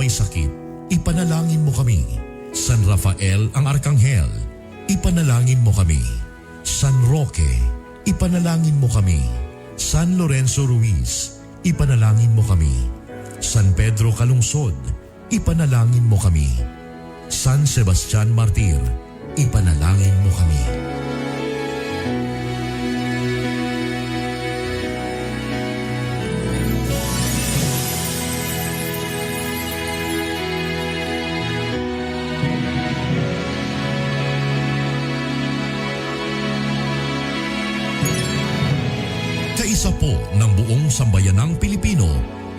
may sakit, ipanalangin mo kami. San Rafael ang Arkanghel, ipanalangin mo kami. San Roque, ipanalangin mo kami. San Lorenzo Ruiz, ipanalangin mo kami. San Pedro Calungsod, ipanalangin mo kami. San Sebastian Martir, ipanalangin mo kami. Kaisa po ng buong sambayanang Pilipino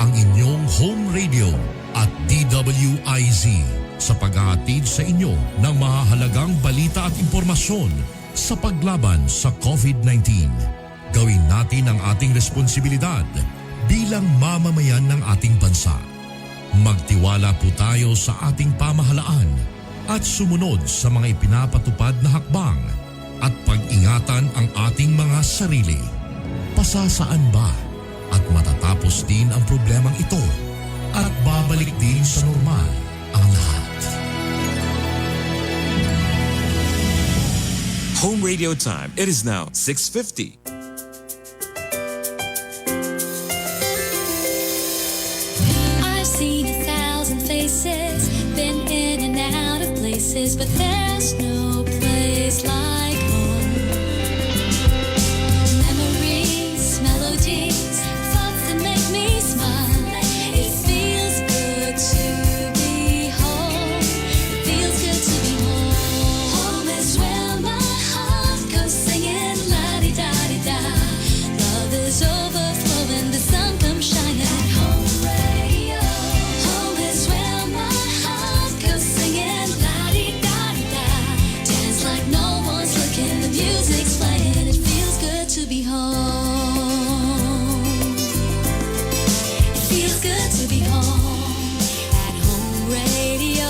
ang inyong home radio at DWIZ sa paghahatid sa inyo ng mahahalagang balita at impormasyon sa paglaban sa COVID-19. Gawin natin ang ating responsibilidad bilang mamamayan ng ating bansa. Magtiwala po tayo sa ating pamahalaan at sumunod sa mga ipinapatupad na hakbang at pag-ingatan ang ating mga sarili. Pasasaan ba at matatapos din ang problemang ito at babalik din sa normal ang lahat. Home radio time. It is now 6:50. I've seen 1,000 faces, been in and out of places, but there's no place like home. Memories, melodies, thoughts that make me smile. It feels good to be home. It feels good to be home. Home is where my heart goes singing la-di-da-di-da. Love is overflowing, the sun comes shining. Home radio. Home is where my heart goes singing la-di-da-di-da. Dance like no one's looking, the music's playing. It feels good to be home. It feels good to be home at Home Radio.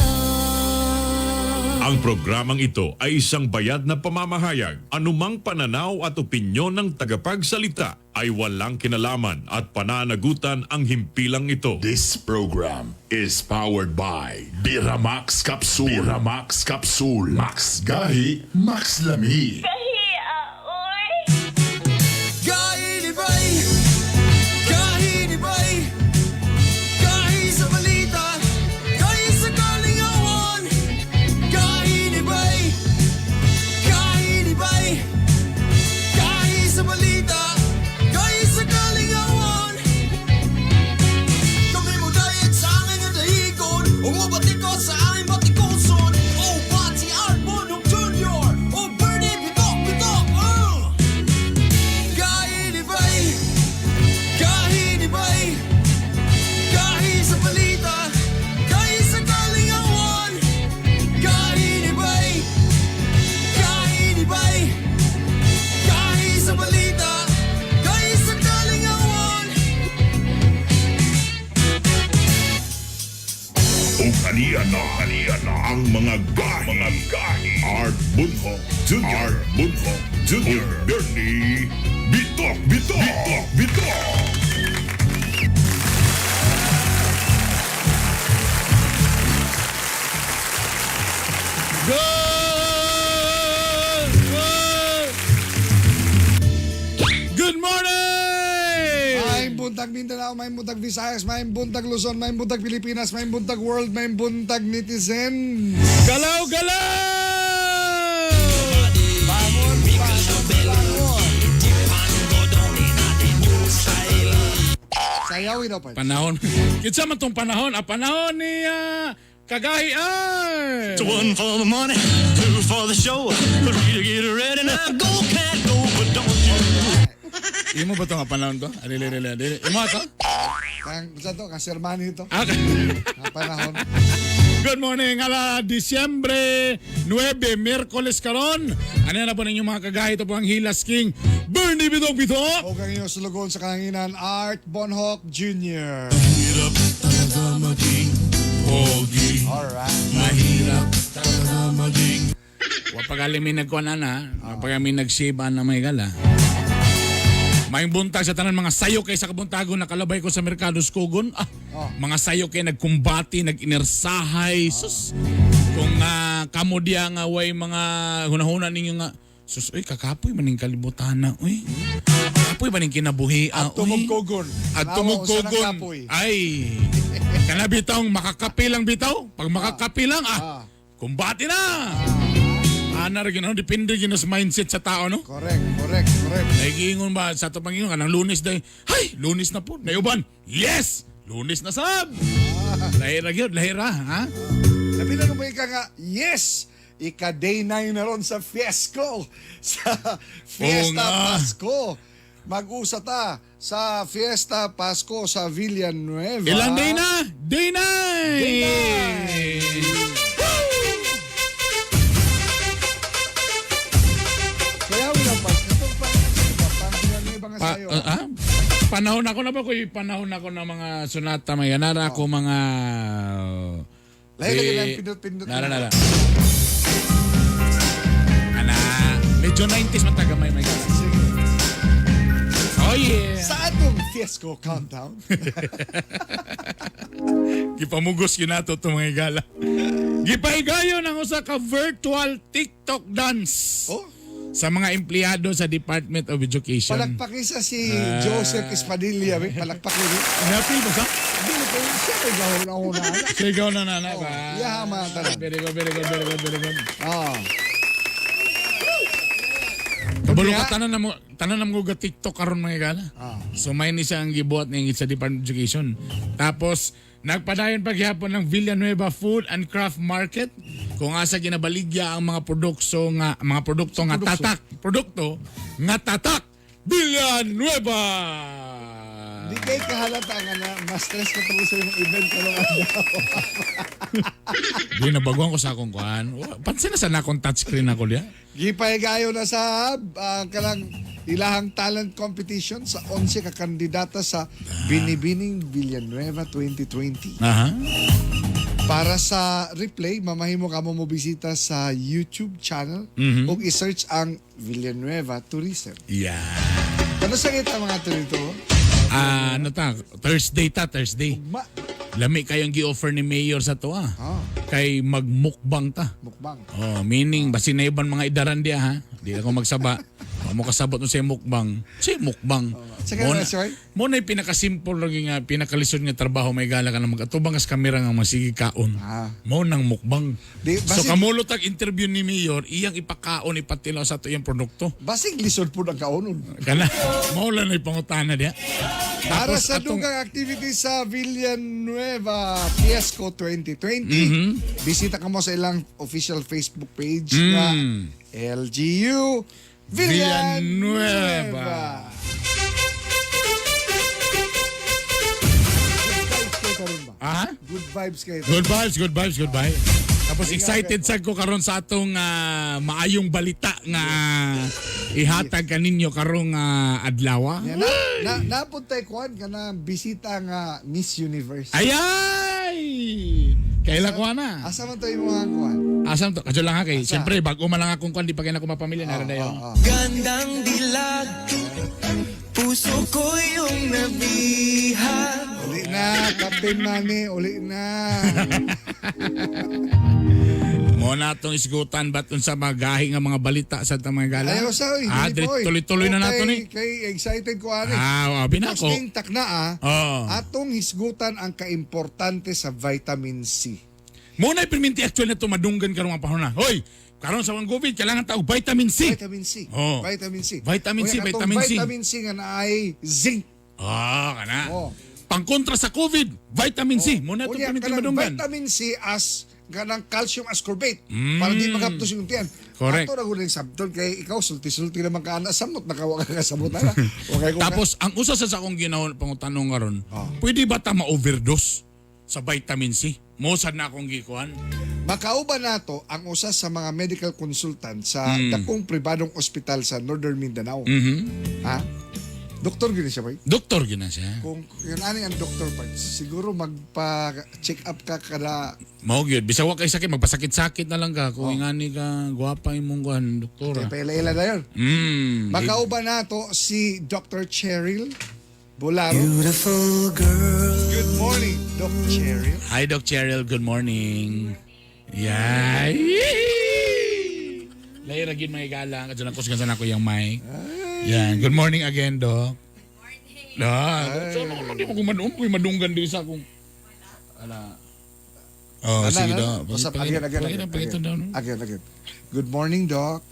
Ang programang ito ay isang bayad na pamamahayag. Anumang pananaw at opinyon ng tagapagsalita ay walang kinalaman at pananagutan ang himpilang ito. This program is powered by Biramax Capsule. Biramax Capsule. Max Gahi, Max Lami. Kanina ang mga gahi. Art Bunho Jr. Bernie Bitok. Good morning! Maayong buntag Mindanao, maayong buntag Visayas, maayong buntag Luzon, maayong buntag Pilipinas, maayong buntag world, maayong buntag netizen. Galaw! Sayawi daw pa. Panahon. Kitsa man tong panahon. Panahon ni Kagahi ay. So one for the money, two for the show. Three to get ready now. Go, cat, go, but don't you. Imo ba itong panahon to? Alili. Imo ito? Kang sermani ito. Okay. Panahon. Good morning, Disyembre 9, Miyerkules karon. Ano na po ninyo mga Kagahi? Ito po ang Hilas King, Bernie Bitok. O kang inyong sulugon sa kahanginan, Art Bonhoc Jr. Mahirap talaga maging pogi. Alright. Mahirap talaga maging. Wapag kami nagkuhanan na, wapag kami nagsiba na may gala. Maing buntag sa tanan mga sayo kay sa kabuntagon nakalabay ko sa merkado Skugon. Mga sayo kay nagkumbati, nag-inersahay. Sus. Kung kamo diya nga way mga hunahuna ninyo nga sus, uy, kakapoy maning kalibutan na, uy. Kakapoy maning kinabuhi. At tumugkogon. At tumugkogon. Ay, kanabitong makakapilang bitaw. Pag makakapilang, kumbati na. Ana rin, depende yun sa mindset sa tao, no? Correct. Nagiingon ba sa ito pangingon, kanang lunes day, hay, lunes na po. Nayuban, yes, lunes na sab. Lahira yun, lahira, ha? Sabi na mo ika nga, yes! Ika-day 9 na ron sa Fiesco. Sa Fiesta Pasko. Mag-usa ta sa Fiesta Pasko sa Villanueva. Ilang day na? Day 9! Kaya wala pa. Itong pangalan sayo. Panahon ako na ba ko? Panahon ako ng mga sonata, may ganara ako mga... Lahi lagi lang pindot-pindot. Nara. Medyo 90s mataga may ganara. Sige. Oh yeah! Sa atong Fiesco Countdown. Gipamugos yun nato ito mga igala. Gipaigayon ang usa ka virtual TikTok dance. Oh, Sa mga empleyado sa Department of Education. palakpakin sa si Joseph Espadilla. Palakpakin. Happy ba sa? Hindi ko siya ay gahon na. Sigaw na nana ba? Yeah, mga tanan. Very good. Oh. Kabalo ka tanan na mo ga TikTok karon mga igala. So may ni siyang gibuhat ng sa Department of Education. Tapos nagpadayon paghapon ng Villanueva Food and Craft Market kung asa ginabaligya ang mga produkto nga tatak Villanueva. Di kay kahalata nga na mas stress ka tungkol sa yung event karong adlaw. Di nabaguan ko sa akong kuan. Pansin na sa nakong touchscreen ako diya. Gipahigayo na sa kanang ilahang talent competition sa 11 ka kandidata sa Binibining Villanueva 2020. Aha. Para sa replay, mamahimo ka mo bisita sa YouTube channel ug i-search ang Villanueva Tourism. Yeah. Ano sa kita mga turito? Thursday. Ma, Lami kayong gi-offer ni Mayor sa to Kay magmukbang ta. mukbang. Oh, meaning basin na iban mga idaran diya ha. Di ako magsaba. Mo kasabot mo sa mukbang. Si mukbang. Sige na, sir. Mo na pinaka-simple lagi nga pinakalisod nga trabaho may gala ka na magatubang as kamera nga masigi kaon. Mo nang mukbang. So kamulo tag interview ni Mayor, iyang ipakaon ipatilaw sa to iyang produkto. Basig lisod po ng kaunon. Kana mo lang na ipangutana diya. Para Tapos sa atong- dugang activities sa Villanueva Fiesco 2020, bisita ka mo sa ilang official Facebook page na LGU Villanueva. Good vibes kayo. Good vibes. Tapos excited sad ko karon sa atong maayong balita nga ihatag kaninyo karong adlaw. Napuntay kuan ka na bisita nga Miss Universe. Ayay! Kailan ko na? Asa man tayo mga kuan? Asam to? Kadyo lang ha kay. Siyempre, bago man lang akong kuan, di pa kayo na kumapamilya. Nara na yun. Gandang dilag, puso ko yung nabiha. Uli na, Captain Manny, uli na. Muna itong isgutan ba't sa mga gahi nga mga balita sa mga gala? Ayaw sa tuloy-tuloy na nato ni. Kay excited ko ani. Binako. Posting takna atong hisgutan ang kaimportante sa vitamin C. Muna ipiminti actual na ito madunggan karong ang panahon na. Hoy! Karon sa mga COVID, kailangan tao vitamin C. Vitamin C. Oh. Vitamin C. Vitamin C, Kaya katong vitamin C. Vitamin C nga naay zinc. Kana. Oh. Pangkontra sa COVID, vitamin C. Muna ito Unya, piminti kanang madunggan. vitamin C as kanang calcium ascorbate para di magaptos yung tiyan. Correct. Ato na gud sabton kay ikaw sulti-sulti naman ka ana samot nakawa ka sabot na. Okay ko. Tapos, ang usa sa akong ginawon pangutanong karon, pwede ba ta ma-overdose sa vitamin C? Mosad na akong gikuan. makauban nato ang usa sa mga medical consultant sa dakong pribadong ospital sa Northern Mindanao. Ha? Doktor gini siya ba? Doktor gina siya. Kung yun ani ang doktor parts, siguro magpa-check up ka kada Mao gyud bisag wa kay sakit magpasakit-sakit na lang ka kung ingani ka gwapa imong kuan doktora. paila-ila na yun. Magkauban na to si Dr. Cheryl Bolaro. Beautiful girl. Good morning, Doc Cheryl. Hi Doc Cheryl, good morning. Yay! Lahi ra gyud may gala kadto na kusgan ako yang mic. Yan, good morning again, Doc. Good morning. So, di mo ko madunggan din sa akong ala. Oh, sige Doc. Usap again. Again. Good morning, Doc.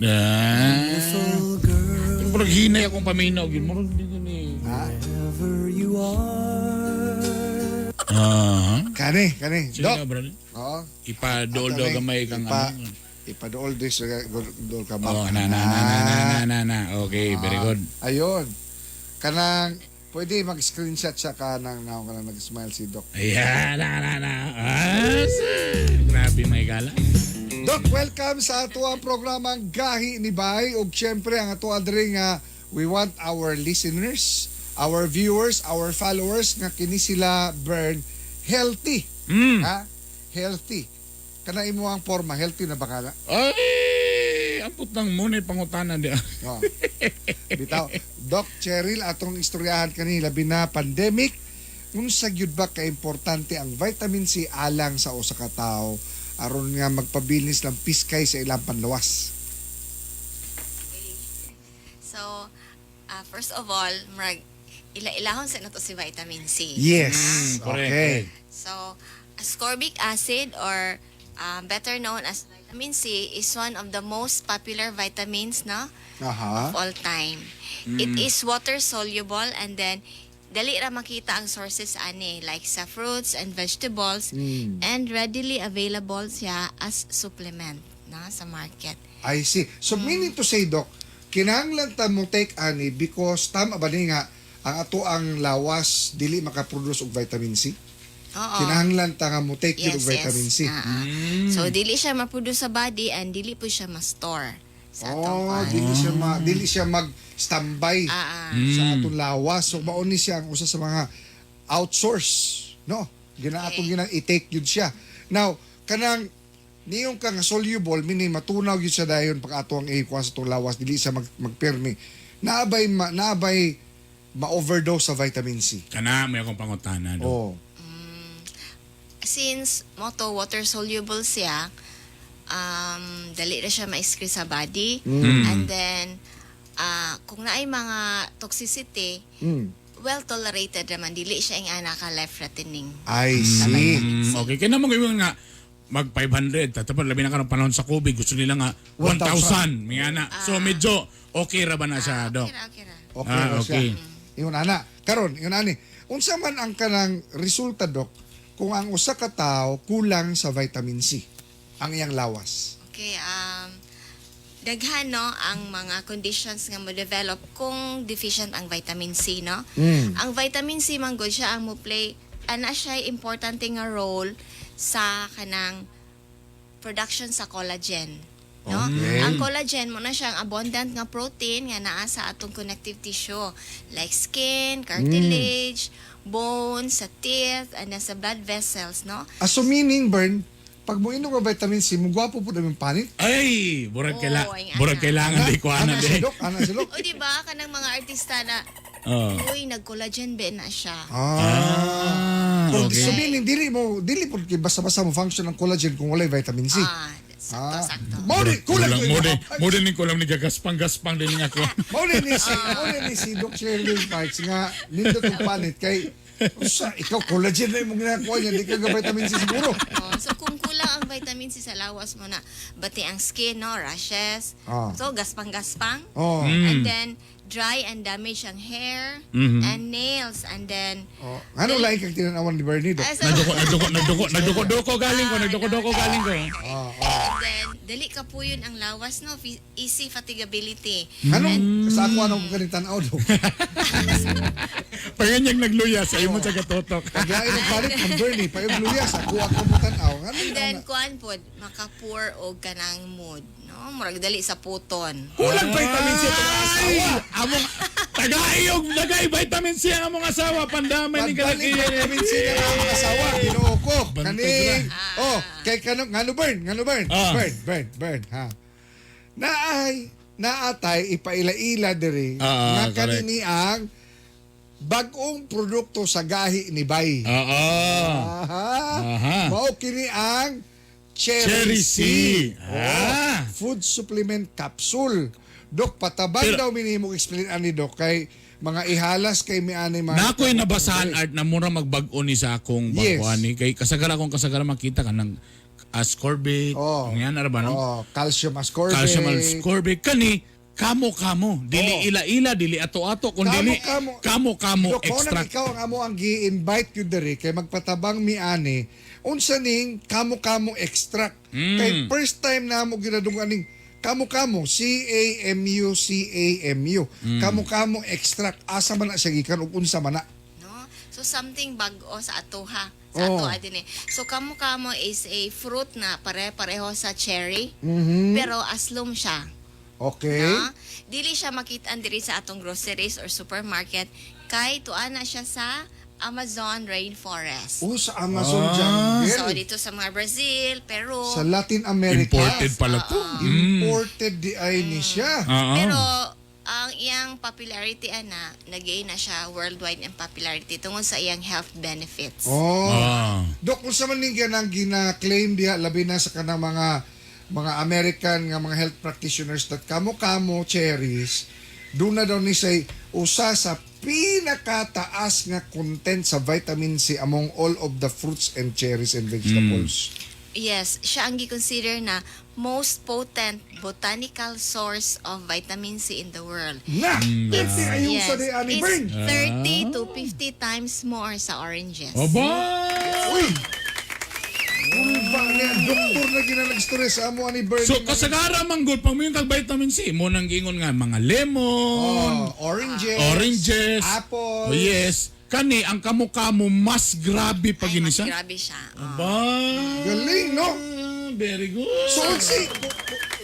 Beautiful girl. Pero hinay akong paminaw gyud mo din ni. Wherever you are. Kani. Sige Doc. na, brother. Oo. Ipadol daw gamay kang ano. Ipadool this dool ka ba? Oh, na. Okay, very good. Ayun. Kanang pwede mag-screenshot siya kanang nag-smile si Doc. Ayan, na. Grabe may gala. Doc, welcome sa ato ang programang Gahi ni Bay. Ug syempre ang ato adre nga we want our listeners, our viewers, our followers nga kini sila burn healthy. Ha? Healthy. Kana imo ang forma healthy na ba kana? Ay, amput nang muna pangutanan di. Oh. Bitaw, Doc Cheryl atong istoryahan kani labi na pandemic. Unsa gyud ba ka importante ang vitamin C alang sa usa ka tawo aron nga magpabilis ng piskay sa ilang panlawas? So, first of all, ila-ilahon sa nato si vitamin C. Yes. correct. Okay. So, ascorbic acid or better known as vitamin C is one of the most popular vitamins of Aha. all time. It is water soluble and then dali ra makita ang sources ani like sa fruits and vegetables and readily available siya as supplement sa market. I see. So meaning to say, Doc, kinahanglan ta mo take ani because tama ba ni nga ang ato ang lawas dili makaproduce og vitamin C? Oo. Kinahanglan ta nga mo take yun og vitamin C. So dili siya ma-produce sa body and dili po siya ma-store sa atong Oh, dili siya mag-standby sa atong lawas. So mauni siya ang usa sa mga outsource, no? Atong i-take yun siya. Now, kanang niyong kang soluble meaning matunaw yun siya dayon pag ato ang ikuha sa atong lawas dili siya magpermi. Naabay ma-overdose sa vitamin C. Kana may akong pangutanan. Oh. Since water soluble siya, dali na siya ma-excrete sa body. And then, kung naay mga toxicity, well tolerated naman. Dili siya yung ka life-threatening. I see. Okay, kaya naman yung nga mag 500 tapos labi na ka ng panahon sa COVID gusto nila nga 1,000 mga na. So medyo okay ra ba na siya, Doc? Okay ra. Okay, na siya. okay. Yun ana. Karon, yun ani. Unsa man ang kanang resulta, Doc, kung ang usa ka tawo kulang sa vitamin C ang iyang lawas? Okay, daghan ang mga conditions nga mo develop kung deficient ang vitamin C, no? Ang vitamin C man gud siya ang mo play ana siya importante nga role sa kanang production sa collagen, no? Okay. Ang collagen mo na siyang abundant nga protein nga naa sa atong connective tissue like skin, cartilage, bones, sa teeth, and sa blood vessels, no? So meaning, Bern, pag mo inom ka vitamin C, mugwapo po namin panit. Ay, burag kailangan Ana, di ko ana si di. Doc, ana si Doc. O di ba kanang mga artista na uy, nag-collagen ba na siya? Okay. So meaning, dili po basta-basta mo function ng collagen kung walay vitamin C. Sakto. Mauri, kulang ko Mo din ko lang ni gaspang din nga ako. Mauri ni si Doc Shirley Parks nga nindot yung panit kay ikaw collagen na yung ginagawa niya, di ka vitamin C siguro. So kung kulang ang vitamin C sa lawas mo na bati ang skin, no, rashes, so gaspang-gaspang, and then dry and damage ang hair and nails, and then Ano lain kang tinanawan ni Bernie, Doc? Nagduko galing ko. then dali ka po yun ang lawas, no? Easy fatigability. Anong, sa ako anong kanitan out, Dok? Paganyang nagluya sa imo sa katotok. Kaglain ng palit ng Bernie, pa yung luyas, ako mo tanaw. And then, kuan po, maka-pour o kanang mood, no? Murag dali sa puton. Kulang vitamin C ito ang asawa. Among tagaayog nagay vitamin C ang among asawa pandamay ni Pagdaling kalaki. vitamin C na ang mga asawa, ginoo ko. Bantog Kaning, kay kanong, ngano burn, Ah. burn, ha. Naatay, ipaila-ila diri, nga Correct. kanini ang bagong produkto sa gahi ni Bay. Oo. Aha. Mao kini ang Cherry Cherry C. C. Ah. Food supplement capsule. Dok, patabang Pero- daw minimo explain ani Dok kay mga ihalas kay mi ani mga Na ako'y nabasahan art na mura magbag-o ni sa akong Yes. bangkuani kay kasagara makita ka ng ascorbate. Oh. Ang yan ara ba no? Oh, calcium ascorbate. Calcium ascorbate kani kamo dili ila-ila dili ato-ato kun dili kamo Dok, mao nang extract. ikaw ang amo ang gi-invite you diri kay magpatabang mi ani unsa ning kamo extract. Kay first time na mo ginadungan ning kamo CAMU. Kamo extract asa man na siya gikan ug unsa man na. No? So, something bago sa atoha. Sa Oh. atoha din eh. So, kamo is a fruit na pare-pareho sa cherry, pero aslom siya. Okay? No? Dili siya makitaan diri sa atong groceries or supermarket kay tuan na siya sa Amazon rainforest. O sa Amazon jungle. So, dito sa mga Brazil, Peru. Sa Latin America. Imported pala to. Imported di ay ni siya. Pero ang iyang popularity ana nag-gain na siya worldwide ang popularity tungod sa iyang health benefits. Oh. Ah. Dok, kung sa man ning ganang gina-claim diha labi na sa kanang mga American nga mga health practitioners that kamo cherries doon na daw ni say usa sa pinakataas nga content sa vitamin C among all of the fruits and cherries and vegetables. Yes, siya ang gi-consider na most potent botanical source of vitamin C in the world. Na! Pwede ayong sa di ani It's burn! 30 to 50 times more sa oranges. Aba! Uy! Ulba niya, doktor na ginanag-story sa amo ani burn. So kasagara man gud pag may kag vitamin C mo nang giingon nga mga lemon, oranges, apple. Oh yes. Kani ang kamo mas grabe pag Ay, mas inisa. grabe siya. Ba? Galing, no? Very good. So,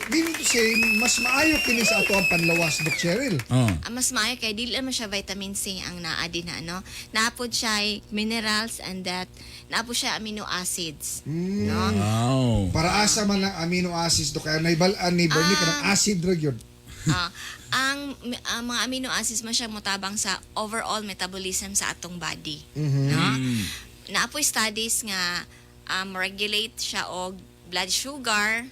dili to say, mas maayo kini sa ato ang panlawas, Dok Cheryl. Oh. Ang mas maayo kay dili man siya vitamin C ang naa din na no. Naapod siya ay minerals and that naapod siya amino acids. No? Wow. Para asa man ang amino acids, Dok. Kaya naibalaan ni Bernie ka ng acid drug yun. Ang mga amino acids man siya motabang sa overall metabolism sa atong body. Mm-hmm. No? Naapoy studies nga regulate siya og blood sugar.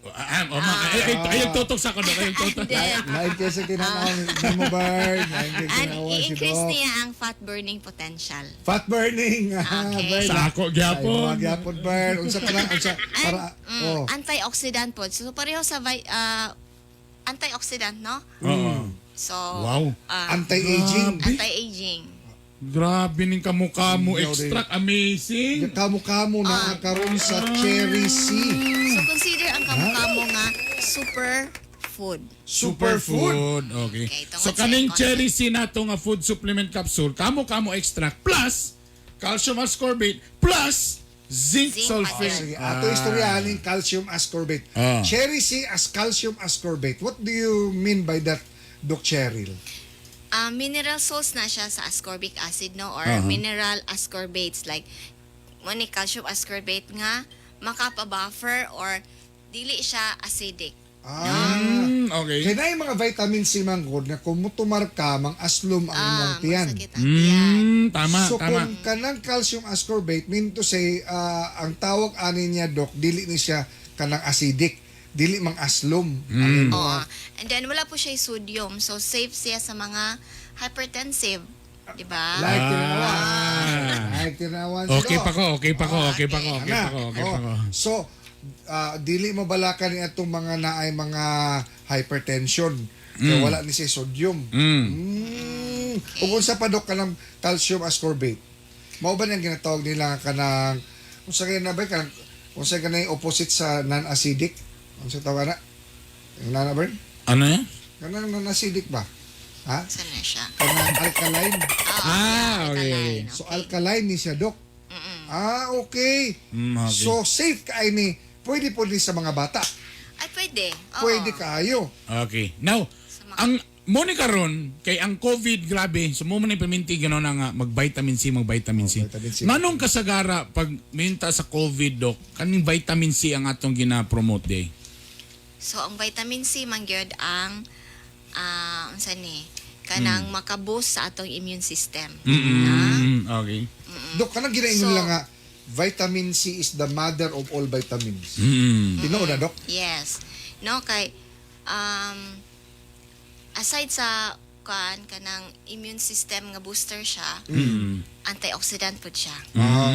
Ayun tutok sa ko Dok, ayun tutok. Lain kasi tinanaw ni mo, Bern. Lain kasi And tinanaw si i-increase Dok. niya ang fat burning potential. Fat burning. Okay. Bern. Sa ako gyapon. Ay, gyapon, Bern. Unsa ka lang, unsa. Para, oh. Antioxidant po. So pareho sa antioxidant, no? Oo. So Wow. Anti-aging. anti-aging. Grabe ning kamo extract amazing. Kamo na karon sa cherry C. So consider ang kamukamo nga superfood. Superfood. Okay. Okay, tungod So sa kaning icon. cherry C nato nga food supplement capsule, kamo extract plus calcium ascorbate plus zinc Zinc sulfate. Sige, ato istoryahan ng calcium ascorbate. Ah. Cherry C as calcium ascorbate. What do you mean by that, Doc Cheryl? Mineral salts na siya sa ascorbic acid, no? Or mineral ascorbates like money calcium ascorbate nga makapa-buffer or dili siya acidic. Okay. Kaya na yung mga vitamin C manggod na kung mutumar ka, mang aslom ang imong tiyan. Masakit ang tiyan. Tama, So tama. kung kanang calcium ascorbate, mean to say, ang tawag ani niya, Doc, dili ni siya kanang acidic. Dili mang aslom. Ang Oo. mga- And then wala po siya sodium. So safe siya sa mga hypertensive. Diba? Like tinawan. Like tinawan si Okay Doc. pa ko, okay pa ko. Ana. Oh. So, dili mo balakan ni atong mga naay mga hypertension. Kaya wala ni siya sodium. Kung sa pa Doc kanang calcium ascorbate. Mao ba nang ginatawag nila kanang kung sa na ba kanang Kung sa ganay opposite sa non-acidic. Ang sa tawa na? Yung nana Bern? Ano yan? Ganang non-acidic ba? Ha? Saan na siya? Kanang alkaline. Okay. So alkaline ni siya, Dok. Okay. Okay. So safe ka ni. Pwede po din sa mga bata. Ay, pwede. Oo. Pwede kayo. Okay. Now, ang mo ni karon kay ang COVID grabe, so mo man implementing gano na nga mag-vitamin C. Vitamin C. Nanong kasagara pag minta sa COVID, Dok, kaning vitamin C ang atong gina-promote day? So, ang vitamin C, mangyod ang, unsa ni, kanang makaboost sa atong immune system. Okay. Dok, kanang ginaingon So- lang nga, vitamin C is the mother of all vitamins. Mm. Tinuod na, Dok? Yes. No, kay, aside sa kanang immune system nga booster siya, antioxidant po siya.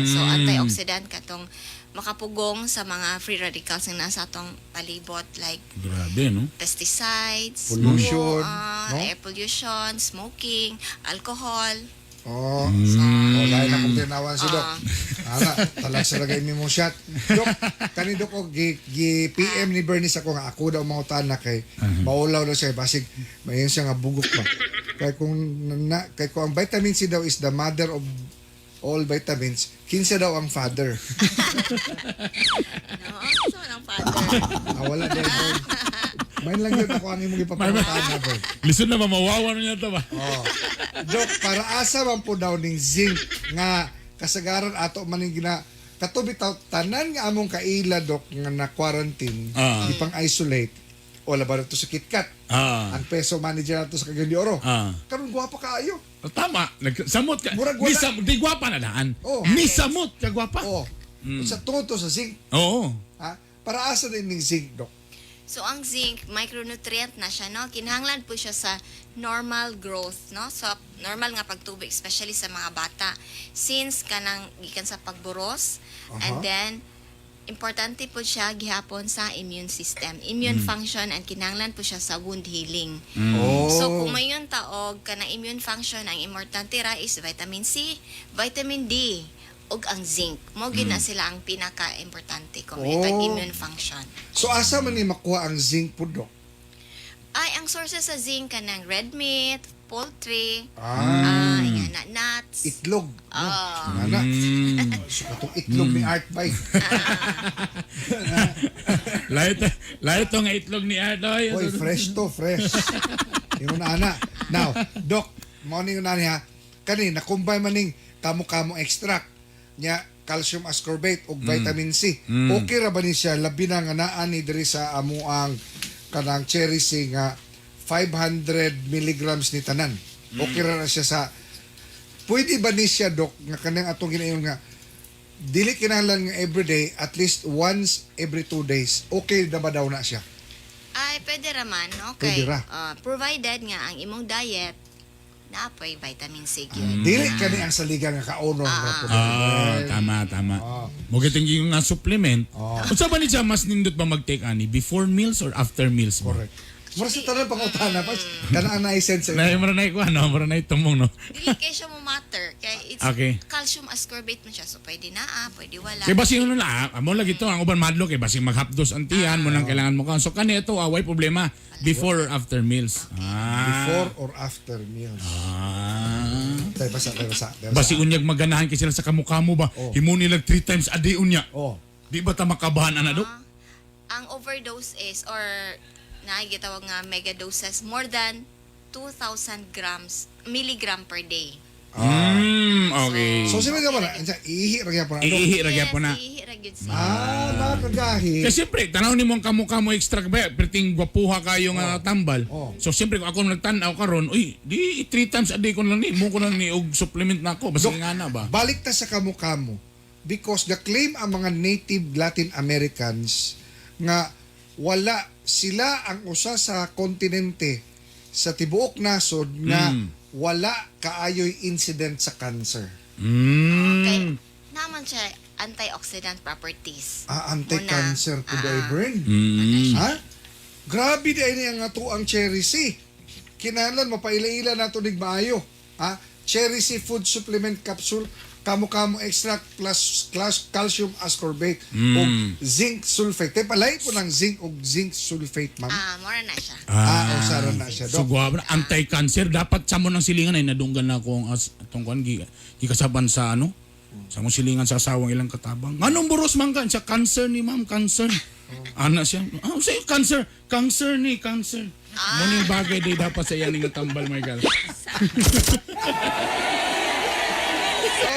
So, antioxidant katong makapugong sa mga free radicals na nasa atong palibot like Grabe, no? pesticides, Pollution, no? air pollution, smoking, alcohol. Oh. So, Dahil na kong tinawan si Dok. Ana, talag sa lagay mo shot. Dok, kani Dok, PM ni Bernice ako nga, ako daw mga utana kay maulaw daw siya, basig, mayon siya nga bugok pa. Kaya kung ang vitamin C daw is the mother of all vitamins, kinsa daw ang father. no? So, ng father. Wala din. Main lang yun ako ang imong ipapangutana, Bern. Listen na mamawawa niya to ba? Oh. Dok, para asa man po daw ning zinc nga kasagaran ato maning gina katubi taw tanan nga among kaila, Dok, nga na quarantine, ipang isolate. O laban to sa KitKat. Ang peso manager nato sa Cagayan de Oro. Karon gwapa kaayo. Tama. Samot ka. Murag wala. Di gwapa na daan. Oh. Ni samot ka gwapa. Oh. Sa tungod to sa zinc, Oo. ha? Para asa din ning zinc, Dok? So, ang zinc, micronutrient na siya, no? Kinahanglan po siya sa normal growth, no? So, normal nga pagtubig, especially sa mga bata. Since kanang gikan sa pagburos, and then, importante po siya gihapon sa immune system. Immune function, and kinahanglan po siya sa wound healing. Oh. So, kung mayon taog, kanang immune function, ang importante ra is vitamin C, vitamin D, ug ang zinc. Mo gina sila ang pinaka-importante kung may immune function. So asa man ni makuha ang zinc po, Dok? Ay, ang sources sa zinc kanang red meat, poultry, nuts. Itlog. Ah. Ana. So katong itlog ni Art Bay. Lahat tong itlog ni Ardoy. Oy, fresh to, fresh. Yung na ana. Now, Dok, morning na niya. Kani nakumbay maning kamo-kamo extract nya calcium ascorbate ug vitamin C. Okay ra ba ni siya labi na nga naa ni diri sa amuang kanang cherry C nga 500 milligrams ni tanan. Okay ra siya sa pwede ba ni siya, Dok, nga kanang atong ginayon nga dili kinahanglan nga everyday, at least once every 2 days. Okay na ba daw na siya? Ay, pwede raman, no? Pwede Okay. ra. Provided nga ang imong diet naapoy vitamin C gyud. Dili kani ang saliga nga kauno Tama. Mo giting yung nga supplement. Unsa ba ni siya mas nindot ba mag-take ani before meals or after meals? Correct. Mura sa tanan pangutana pa. Kana ang na-sense. Mara na ko ano, mara na tumong no. Dili kay siya mo matter kay it's Okay. calcium ascorbate man siya, so pwede naa, pwede wala. Kay basi ano na, amo lagi to ang uban madlo kay basi maghapdos ang tiyan mo nang kailangan mo ka. So kani ito away problema before or after meals. Before or after meals. Tayo basa. Basi unyag maganahan kay sila sa kamukha mo ba? Himo nila 3 times a day unya. Oh. Di ba ta makabahan ana, Dok? Ang overdose is or gitawag nga mega doses more than 2,000 milligram per day. Okay. So sino ka pala? Ihi ra gyapon na. Iihi ra gyapon na. Ihi ra gyud siya. Nakagahi. Kasi siyempre, tanaw ni mong kamukha mo extra ba, perting gwapuha kayo nga tambal. So siyempre, kung ako nagtanaw karon, uy, di 3 times a day ko lang ni, mo ko lang ni, og supplement na ako, basta Dok, nga na ba? Balik ta sa kamukha mo. Because the claim ang mga native Latin Americans nga wala sila ang usa sa kontinente sa tibuok nasod nga wala kaayoy incident sa cancer. Okay. Naman siya antioxidant properties. Anti-cancer to the brain. Ha? Grabe di ay nga to ang cherry C. Kinahanglan mapaila-ila nato nig maayo. Ha? Cherry C food supplement capsule kamo extract plus calcium ascorbate o zinc sulfate. Tay palay po ng zinc o zinc sulfate, ma'am. Mura na siya. Usaran na siya, So Dok. guwapa na anti-cancer dapat sa mo ng silingan ay nadunggan na akong atong kuan gikasaban sa ano sa mo silingan sa asawang ilang katabang. Anong buros man kan sa cancer ni ma'am, cancer. Ana siya. Say cancer ni cancer. Muning bagay di dapat sa iyan nga tambal my girl.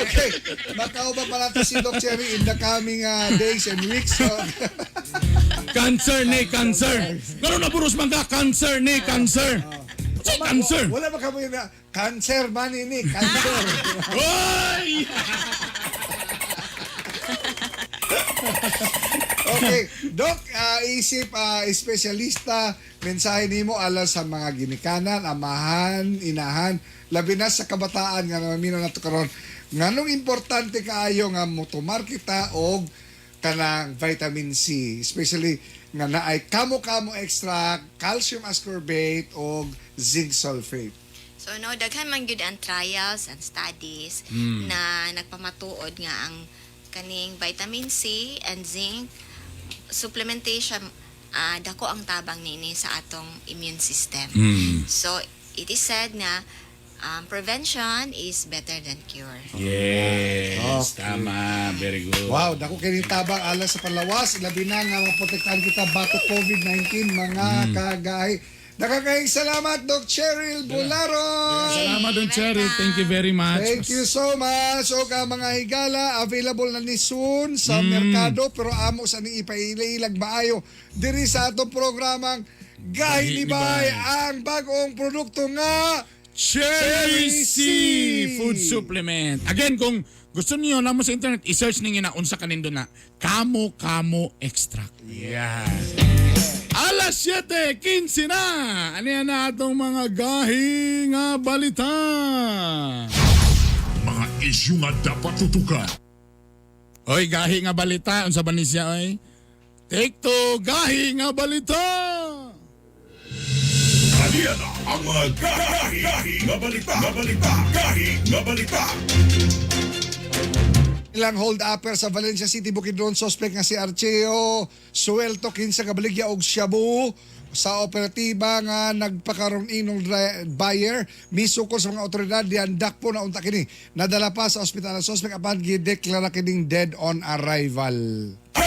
Okay. Bakaw ba pala to si Doc Cherry in the coming days and weeks? Cancer ni cancer. Ngano na buros man ka cancer ni cancer. Say cancer. Wala ba kamo na cancer man ini, cancer. Oy! Okay, Doc, isip espesyalista, mensahe nimo alas sa mga ginikanan, amahan, inahan, labi na sa kabataan nga namino nato karon. Nganong importante kaayo nga motumar kita og kanang vitamin C, especially nga naay kamo extract, calcium ascorbate og zinc sulfate. So no, daghan man gyud ang trials and studies na nagpamatuod nga ang kaning vitamin C and zinc supplementation dako ang tabang nini sa atong immune system. So it is said na prevention is better than cure. Yes, tama, very good. Wow, dako kini tabang alas sa panlawas, labi na nga maprotektahan kita batok COVID-19 mga kagay. Nakakayong salamat, Doc Cheryl Bolaro. Salamat don Cherry, thank you very much. Thank you so much. O ka mga higala, available na ni soon sa merkado pero amo sa ni ipailag maayo diri sa atong programang Gahi ni Bay, ang bagong produkto nga Cherry C food supplement. Again, kung gusto niyo namo sa internet, i-search ninyo na unsa kanindo na Kamo extract. Yeah. Alas 7:15 na. Ano yan na atong mga gahi nga balita? Mga isyu nga dapat tutukan. Oy, gahi nga balita. Unsa ba ni siya, oy? Take to, gahi nga balita. Halian na ang mga gahi nga balita. Gahi nga balita. Ilang hold-upper sa Valencia City, Bukidnon, suspect nga si Archeo Suelto, kinsa kabaligya og Shabu sa operatiba nga nagpakaroon inong buyer misukol sa mga otoridad diandak po na unta kini nadala pa sa ospital ang suspect apan gideklara kining dead on arrival.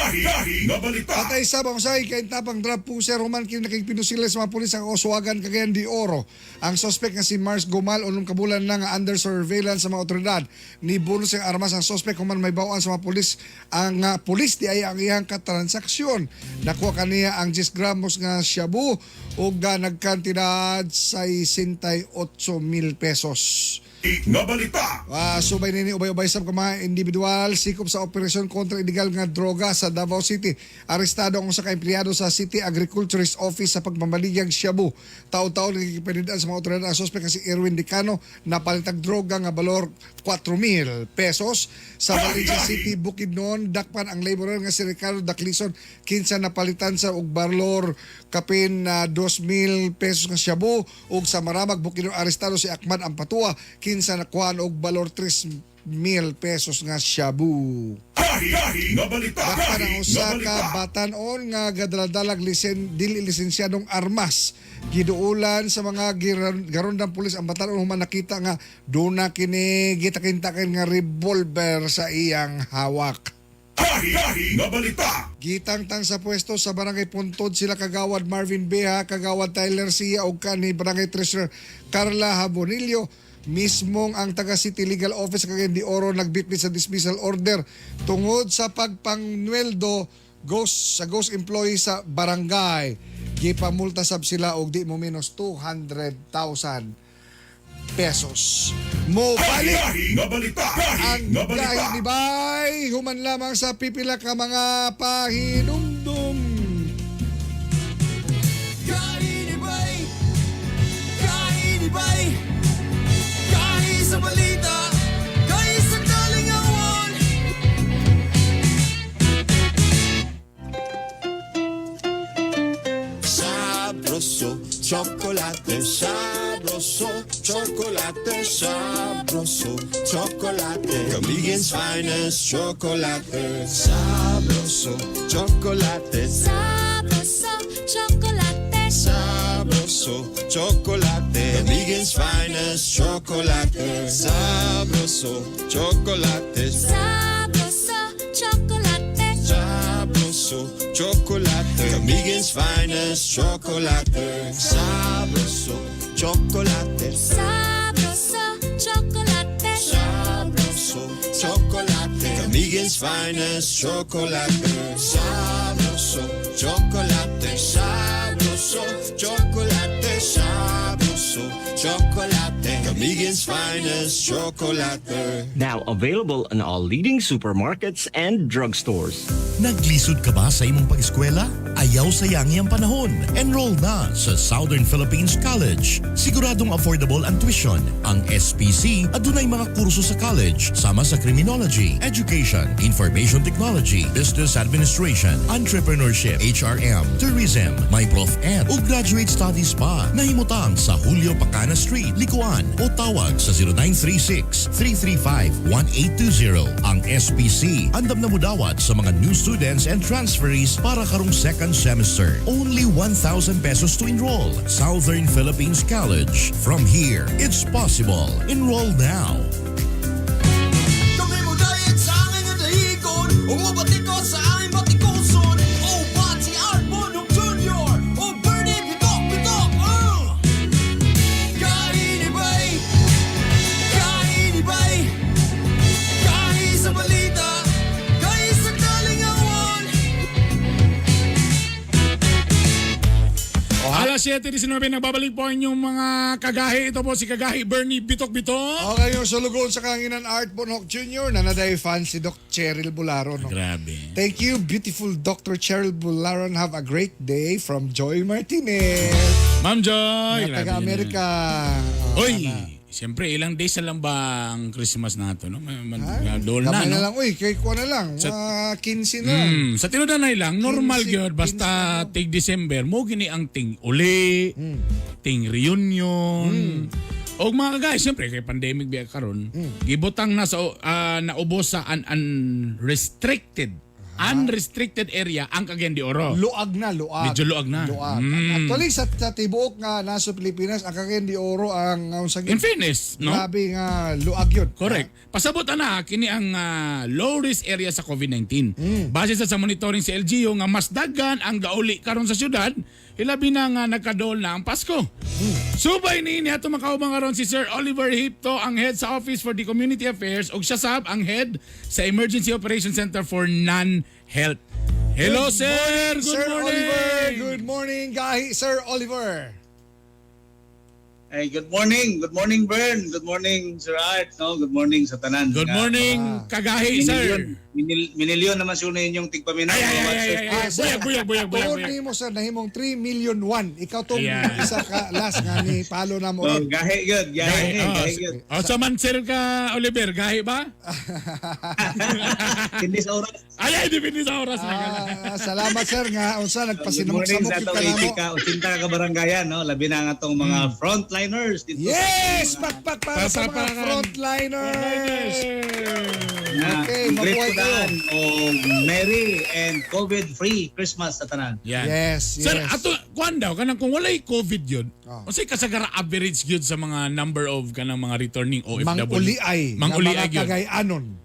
Gahi nga balita. Patay sa bangusay kay tapang drug pusher human kini nakigpinusilis sa mga pulis sa Oswagan, Cagayan de Oro. Ang suspect nga si Mars Gomal unong kabulan na nga under surveillance sa mga otoridad. Ni bonus ang armas ang suspect human may bawaan sa mga pulis. Ang pulis di ay ang iyang katransaksyon. Nakuha kaniya ang 10 gramos nga shabu ug nagkantidad sa 68,000 pesos. Nga balita. Subay nini ubay-ubay sa mga individual sikop sa operasyon kontra illegal nga droga sa Davao City. Arestado ang usa ka empleyado sa City Agriculturist Office sa pagmamaligyag shabu. Taon-taon nagkikipinidaan sa mga otoridad ang suspect nga si Erwin Decano na palitag droga nga balor 4,000 pesos. Sa Valencia City, Bukidnon, dakpan ang laborer nga si Ricardo Daclison kinsa napalitan sa og balor kapin 2,000 pesos nga shabu. Ug sa Maramag, Bukidnon, arestado si Akman Ampatua kinsa nakuhaan og balor 3,000 pesos nga shabu. Gahi nga balita. Dakpan ang usa ka batan-on nga gadaladalag dili lisensyadong armas. Giduulan sa mga garondang pulis ang batan-on human nakita nga duna kini gitakintakin nga revolver sa iyang hawak. Gahi nga balita. Gitangtang sa pwesto sa Barangay Puntod sila kagawad Marvin Beha, kagawad Tyler Sia ug kanhi Barangay Treasurer Carla Habonillo. Mismong ang taga City Legal Office sa Cagayan de Oro nagbitbit sa dismissal order tungod sa pagpangnueldo ghost employee sa barangay. Gipamulta sab sila og di mo minus 200,000 pesos. Mo balik Gahi nga balita. ang gahi ni Bay human lamang sa pipila ka mga pahinumdum. Gahi ni Bay! Gahi ni Bay! Gahi sa balita! Gahi sa kalingawan! Sabroso, chocolate, sabroso. Sabroso chocolate, sabroso chocolate, Camigan's finest chocolate. Sabroso chocolate, Sabroso chocolate. sabroso chocolate, Camigan's finest chocolate. Sabroso chocolate, Sabroso chocolate. sabroso chocolate, Camigan's finest chocolate. Sabroso chocolate, Sabroso chocolate. sabroso chocolate, Camigan's finest chocolate. Sabroso chocolate, sabroso chocolate, sabroso chocolate, Camigan's finest chocolate. Now available in all leading supermarkets and drugstores. Naglisod ka ba sa imong pag-eskwela? Ayaw sayangi ang panahon. Enroll na sa Southern Philippines College. Siguradong affordable ang tuition. Ang SPC adunay mga kurso sa college sama sa criminology, education, information technology, business administration, entrepreneurship, HRM, tourism, may Prof Ed ug graduate studies pa. Nahimutang sa Julio Pacana Street, Likuan o tawag sa 0936-335-1820. Ang SPC andam na mudawat sa mga new students and transferees para karong second semester. Only 1,000 pesos to enroll. Southern Philippines College. From here, it's possible. Enroll now. Kami mo dahil sa aking nadahigon, umabati ko sa aking batikuson. O Bati Arbonok Jr. O Bernie Bitok, Kainibay, kainibay, kahi sa balita, kahi sa kalingawan. Alas 7:19 nagbabalik po inyong mga kagahi. Ito po si Kagahi Bernie Bitok-Bitok. Okay, yung sulugon sa kanginan Art Bonhoc Jr. na naday fan si Doc Cheryl Bularon. No? Grabe. Thank you, beautiful Dr. Cheryl Bularon. Have a great day from Joy Martinez. Ma'am Joy. Na taga-Amerika. Oy, siyempre ilang days na lang ba ang Christmas nato, no? Dol na, Gamay no? na lang, uy, kay ko na lang. Mga 15 na. Sa tinudanay lang, normal 15, gyud basta 15 tig December mo gini ang ting uli, ting reunion. Og mga guys, siyempre kay pandemic biya karon, gibutang na sa naubos sa unrestricted area ang Cagayan de Oro. Luag na, luag. Medyo luag na. Luag. Actually, sa tibuok nga nasa Pilipinas, ang Cagayan de Oro ang In fairness, no? grabe nga luag yun. Correct. Pasabot na kini ang low risk area sa COVID-19. Base sa monitoring sa LGU nga mas daghan ang gauli karon sa syudad, ilabi na nga nagkadol na ang Pasko. Subay ni ato makaubang karon si Sir Oliver Hipto, ang head sa Office for the Community Affairs, ug siya sab ang head sa Emergency Operations Center for Non-Health. Hello, sir. Good Sir morning. Oliver, good morning, gahi, Sir Oliver. Hey, good morning. Good morning, Bern. Good morning, Sir Art. No, good morning sa tanan. Good morning, Kagahi, sir. Minilyon naman suna inyong tigpaminaw. Ay. Buyag. Tuod ni mo sir, nahimong 3 million won. Ikaw tong Ayan. isa ka last nga ni palo na mo. Oh, gahe good. Gahe good. Sa man, sir ka, Oliver, gahi ba? Hindi sa oras. Ay, dipindi sa oras. Salamat sir nga unsa Good nagpasinamok-samok morning sa kita atong namo. ka usinta ka baranggayan, no? Labi na nga tong mga frontliners dito. Yes, pakpak para sa mga Papapakan. frontliners. Okay, mabuhay kayo. O Merry and COVID-free Christmas sa tanan. Yan. Yes, Sir, yes. ato, kuhan daw, kanang kung walay COVID yun, Oh. unsay kasagara average yun sa mga number of kanang mga returning OFW? Mang-uliay. Mang-uliay Mga yun. Cagayanon.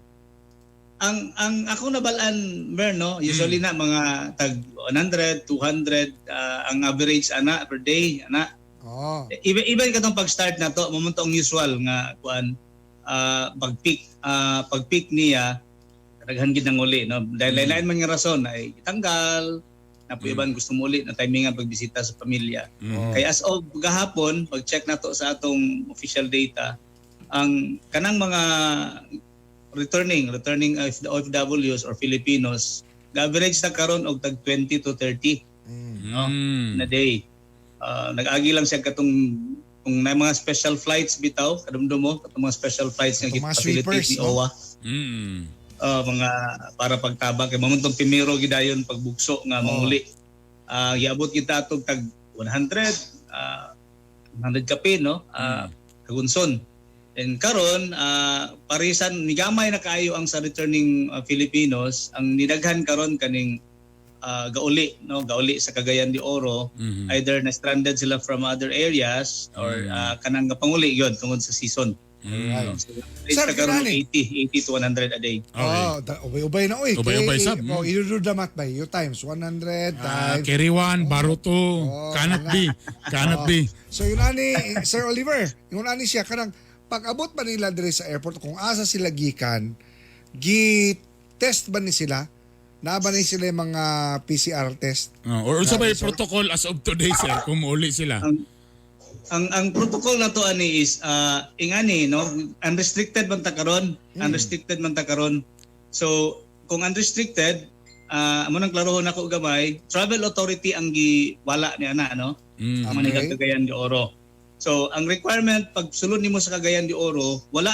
Ang ako nabalaan, Mer, no? Usually na mga tag 100, 200 ang average ana per day, ana. Oh. Even katong pag-start na to, mamuntong usual nga kuan pag-peak niya daghan gid nang uli, no? Dahil lain man nga rason ay itanggal na po iban gusto mo uli na timing nga pagbisita sa pamilya. Kaya as of gahapon, pag-check na to sa atong official data, ang kanang mga returning OFWs or Filipinos, average na karon og tag 20 to 30 no, na day. Nag-agi lang siya katong kung may mga special flights bitaw, kadumdum mo, katong mga special flights nga Katong mga facilitate sweepers, ni no? OWA. Mga para pagtabak kay mamuntong primero gidayon pagbugso nga manguli. Giabot kita atong tag 100 100 kape no, kagunson. And karon parisan ni gamay na kaayo ang sa returning Filipinos, ang nidaghan karon kaning gauli no, gauli sa Cagayan de Oro, either na stranded sila from other areas or kanang panguli yon tungod sa season. So, Sir, karon kinani? 80 to 100 a day. Ubay-ubay na, uy. Ubay-ubay, Kay- sab. Oh, idudo damat ba? You times 100 times. Keriwan, Baruto, Cannot be. Cannot be. So yun ani, Sir Oliver, yun ani siya, kanang pag-abot ba nila dire sa airport, kung asa sila gikan, gi-test ba ni sila? Na ba ni sila yung mga PCR test? Or also by protocol as of today, sir, kung mauli sila. Ang protocol na to ani is ingani no, unrestricted man ta karon, So kung unrestricted, amo nang klarohon ako gamay, travel authority ang giwala ni ana no. Okay. Cagayan de Oro. So ang requirement pag sulod nimo sa Cagayan de Oro, wala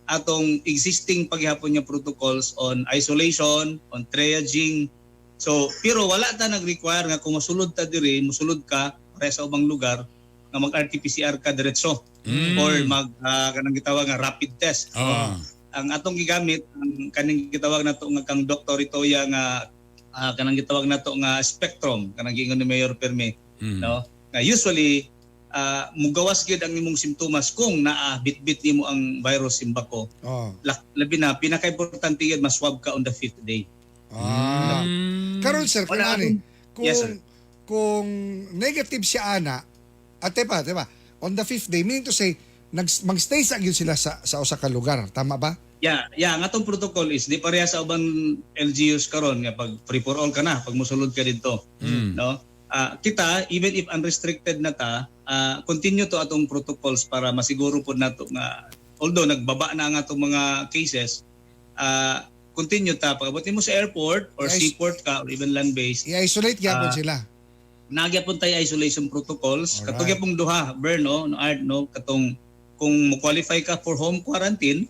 atong existing paghihapon nga protocols on isolation, on triaging. So pero wala ta nag-require nga kung mosulod ta diri, mosulod ka para sa ubang lugar nga mag-RT-PCR ka diretso or mag kanang gitawag nga rapid test. Ang atong gigamit ang kaning gitawag nato nga kang Dr. Itoya nga kanang gitawag nato nga spectrum kanang giingon ni Mayor Perme no, nga usually mugawas gyud ang imong simptomas kung naa bit-bit nimo ang virus simbako. Labi na pinaka-importante gyud maswab ka on the 5th day. Karon sir, Wala kanani, kung Yes, sir. kung negative siya ana, at tepa, on the 5th day, meaning to say, magstay sa gyud sila sa usa ka lugar, tama ba? Yeah, ang atong protocol is di pareha sa ubang LGUs karon nga pag free for all ka na pag mosulod ka dito. No? Kita even if unrestricted na ta, continue to atong protocols para masiguro pod nato nga although nagbaba na ang atong mga cases, continue ta pag abot nimo sa airport or Yes. seaport ka or even land-based. I-isolate gyapon sila. Nagyapon tayo isolation protocols. Alright. Katong yapong duha, Bern, no, Art, no, katong kung mo-qualify ka for home quarantine,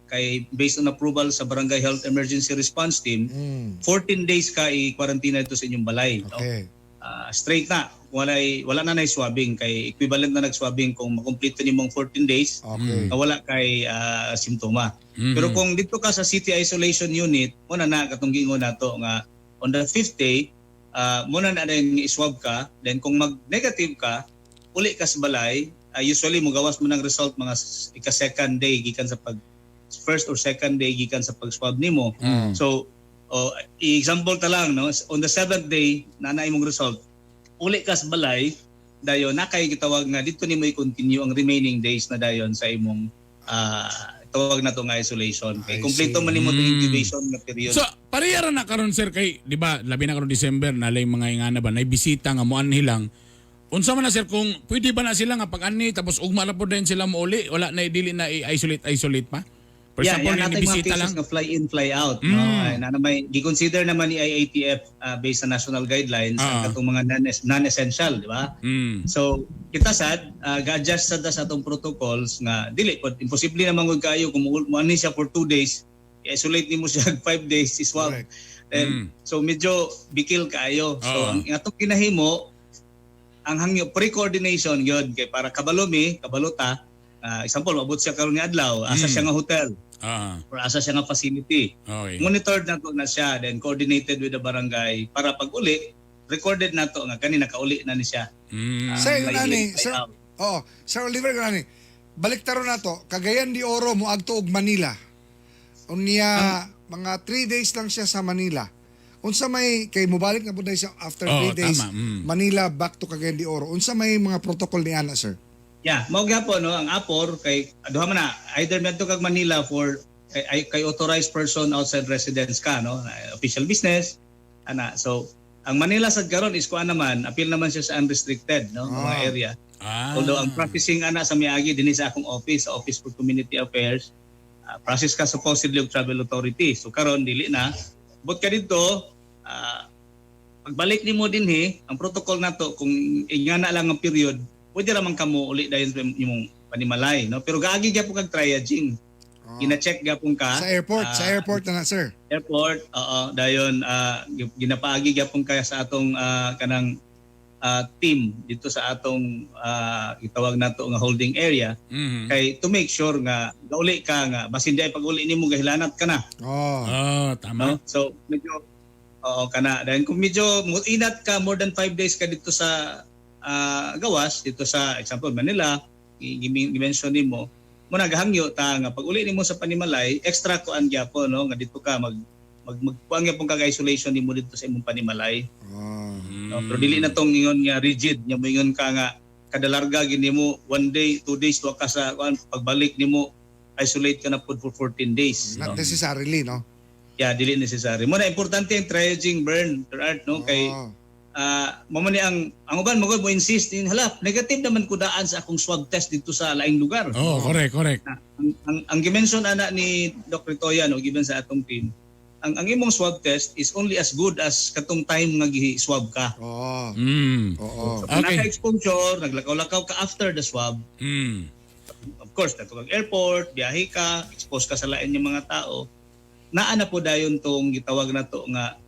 kay based on approval sa Barangay Health Emergency Response Team, 14 days ka i-quarantine ito sa inyong balay. No? Okay. Straight na. Wala na swabbing. Kay equivalent na nag-swabbing kung makomplete nimong 14 days, Okay. wala kay simptoma. Pero kung dito ka sa City Isolation Unit, muna na katong gingon nato nga on the 5th day, muna na rin i-swab ka. Then kung mag-negative ka, uli ka sa balay. Usually, magawas mo ng result mga ika-second day gikan sa first or second day gikan sa pag-swab nimo. So, example ta lang, no? On the 7th day, nanay mong result, uli ka sa balay, dayon na kay gitawag nga dito nimo i-continue ang remaining days na dayon sa imong tawag na to nga isolation. Kay I kompleto see. man nimo ang incubation nga period. So, parehara na karon sir kay, di ba, labi na karon December, nalay mga ingana ba, naibisita nga mo anhilang. Unsa man na sir, kung pwede ba na sila nga pag-ani, tapos ugma na po din sila mo uli, wala na dili na i-isolate pa? For example, yung natin mga bisita cases lang. nga fly in, fly out. No? Ay, na may gi-consider naman ni IATF based sa national guidelines ang katong mga non-essential, di ba? So, kita sad, ga-adjust sad sa atong protocols nga dili pod imposible na mangud kayo kung mo ani siya for 2 days, i-isolate nimo siya 5 days si swab. Correct. And so medyo bikil kayo. So ang atong kinahimo ang hangyo pre-coordination yun kay para kabalo ta. Example, mabot siya karon nga adlaw, asa siya nga hotel or asa siya nga facility. Okay. Monitored na to na siya, then coordinated with the barangay para pag uli, recorded na to nga kanina kauli na ni siya. Sir, yun fly ani, in, fly Sir, out. Sir Oliver, yun ani, baliktaro na to, Cagayan de Oro mo agto og Manila. Unya, mga 3 days lang siya sa Manila. Unsa may, kay mubalik na po dahil siya after 3 days, tama. Manila back to Cagayan de Oro. Unsa may mga protocol ni Ana, sir? Yeah, mao gyapon no ang APOR kay duha man na either medto kag Manila for kay authorized person outside residence ka no, official business ana. So ang Manila sad karon is kuan naman, appeal naman siya sa unrestricted no mga area. Although ang practicing ana sa miagi dinhi sa akong office, sa Office for Community Affairs, process ka supposedly og travel authority. So karon dili na. But ka dito pagbalik nimo dinhi, ang protocol nato kung ingana lang ang period, pwede raman kamo uli dayon sa imong panimalay no, pero gaagi gyapon kag triaging. Gina-check gyapon ka Sa airport na sir. airport dayon ginapaagi gyapon ka sa atong kanang team dito sa atong itawag nato nga holding area kay to make sure nga gauli ka nga basin di pag-uli nimo gahilanat ka na. Tama. No? So medyo kana then kung medyo inat ka more than 5 days ka dito sa gawas dito sa example Manila i-mention nimo mo nagahangyo ta nga pag uli nimo sa Panimalay extra kuan gyapon no nga dito ka magkuang gyapon ka isolation nimo dito sa imong Panimalay. No, pero dili na tong ingon nga rigid nya mo ingon ka nga kada larga gini mo 1 day 2 days to ka sa kuan pagbalik nimo isolate ka na pud for 14 days. Not necessarily, no? Yeah, dili necessary. Mo na importante ang triaging burn art no kay mo man ni ang uban mo insist in halap negative naman ko daan sa akong swab test dito sa laing lugar. Correct. Ang gimension ana ni Dr. Toya no given sa atong team ang imong swab test is only as good as katong time nga gi-swab ka. So, kung naka-exposure, naglakaw-lakaw ka after the swab, of course, natulog airport, biyahe ka, expose ka sa lain yung mga tao, naana po dayon tong gitawag na to nga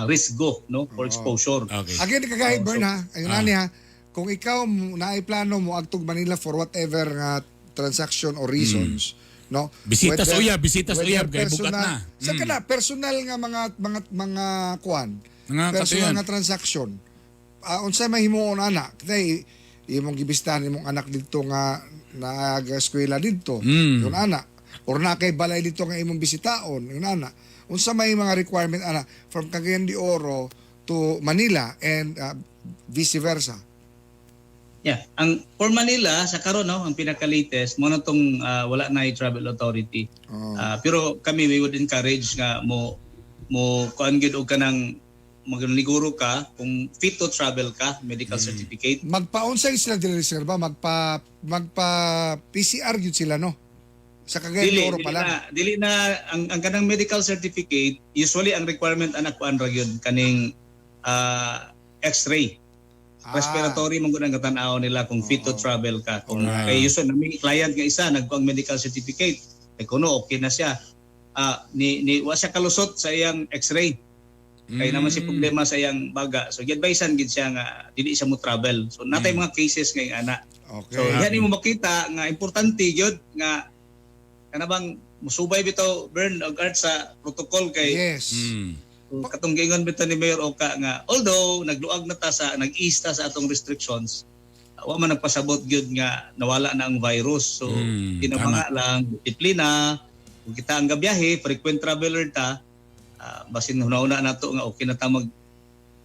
risk go no for exposure. Again, kagahit Bern ha, ayun ha, kung ikaw naiplano mo agtog Manila for whatever nga transaction or reasons, no? Bisitas uyab kay bukat na. Sa kana personal nga mga kuan, personal nga transaction. Unsa may himuon ana? Kay imong gibistan imong anak didto nga nag-eskwela didto. Yun ana. Or na kay balay dito nga imong bisitaon, yun ana. Unsa may mga requirement ana from Cagayan de Oro to Manila and vice versa. Yeah, ang for Manila sa karon no, ang pinaka-latest mo na tong wala na travel authority. Pero kami we would encourage nga mo kuan gid og kanang magliguro ka kung fit to travel ka, medical certificate. Magpa-unsay sila dili reserva, magpa PCR gyud sila no. Sa Cagayan de Oro pa lang. Dili na ang kanang medical certificate, usually ang requirement anak kuan ra gyud kaning X-ray. Respiratory man gud ang katanaw nila kung fit to travel ka. Kung kay usually may client nga isa nagkuang medical certificate, kay kuno okay na siya. Ni wa siya kalusot sa iyang X-ray. Kay naman si problema sa iyang baga. So gi-advisean gid siya nga dili siya mo travel. So natay mga cases ngay ana. Okay. So yan mo makita nga importante gyud nga kanabang musubay bitaw burn og art sa protocol kay yes. Katong gingon bitaw ni Mayor Oka nga although nagluag na ta sa nag-ease ta sa atong restrictions wa man nagpasabot gyud nga nawala na ang virus. So kinabanga lang disiplina kung kita ang gabiyahe frequent traveler ta basin una-una nato nga okay na ta mag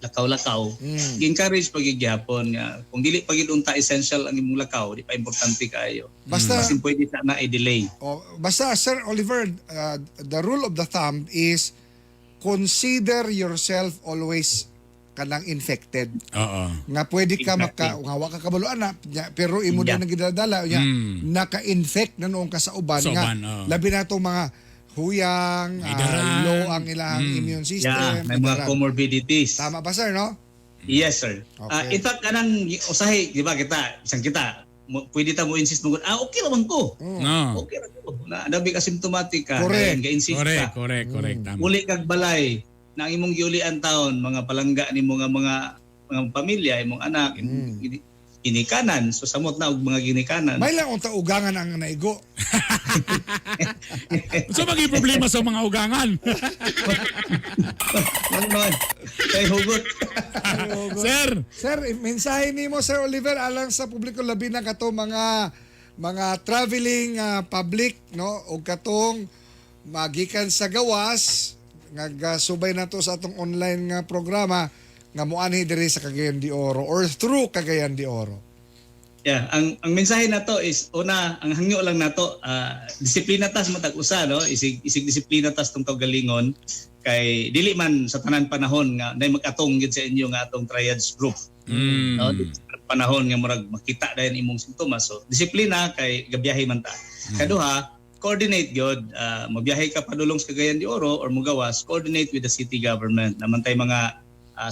lakaw-lakaw. Gi-encourage pagigyapon nga kung dili pagid unta essential ang imong lakaw di pa importante kaayo. Basta basin pwede ta na i-delay. Basta Sir Oliver, the rule of the thumb is consider yourself always kanang infected. Nga pwede ka nga wa ka kabaluan na pero imo din ang gidadala naka-infect na noong ka sa uban nga labi na tong mga huyang, low ang ilang immune system. May mga comorbidities. Tama ba sir, no? Yes sir. Okay. In fact kanang usahay, di ba isang kita pwede ta mo insist mo okay naman ko. Okay ra ko. Na dabi ka symptomatic ka, ga-insist ka. Correct. Tama. Uli kag balay na ang imong giulian taon mga palangga nimo nga mga pamilya, imong anak, ginikanan. So samot na og mga ginikanan. May lang unta ugangan ang naigo. So maging problema sa mga ugangan. Noon. Kay hugot. Sir, mensahe nimo Sir Oliver alang sa publiko labi na kato mga traveling public no og katong magikan sa gawas nagasubay na to sa atong online nga programa nga moanhi diri sa Cagayan de Oro or through Cagayan de Oro. Yeah, ang mensahe nato is una, ang hangyo lang nato disiplina tas matag usa no, isig disiplina tas tong kaugalingon kay dili man sa tanan panahon nga nay mag-atong gid sa inyo nga atong triage group. No, panahon nga murag makita dayon imong simptomas. So disiplina kay gabiyahe man ta. Kaduha, coordinate gyud, mabiyahe ka padulong sa Cagayan de Oro or mogawas, coordinate with the city government. Naman tay mga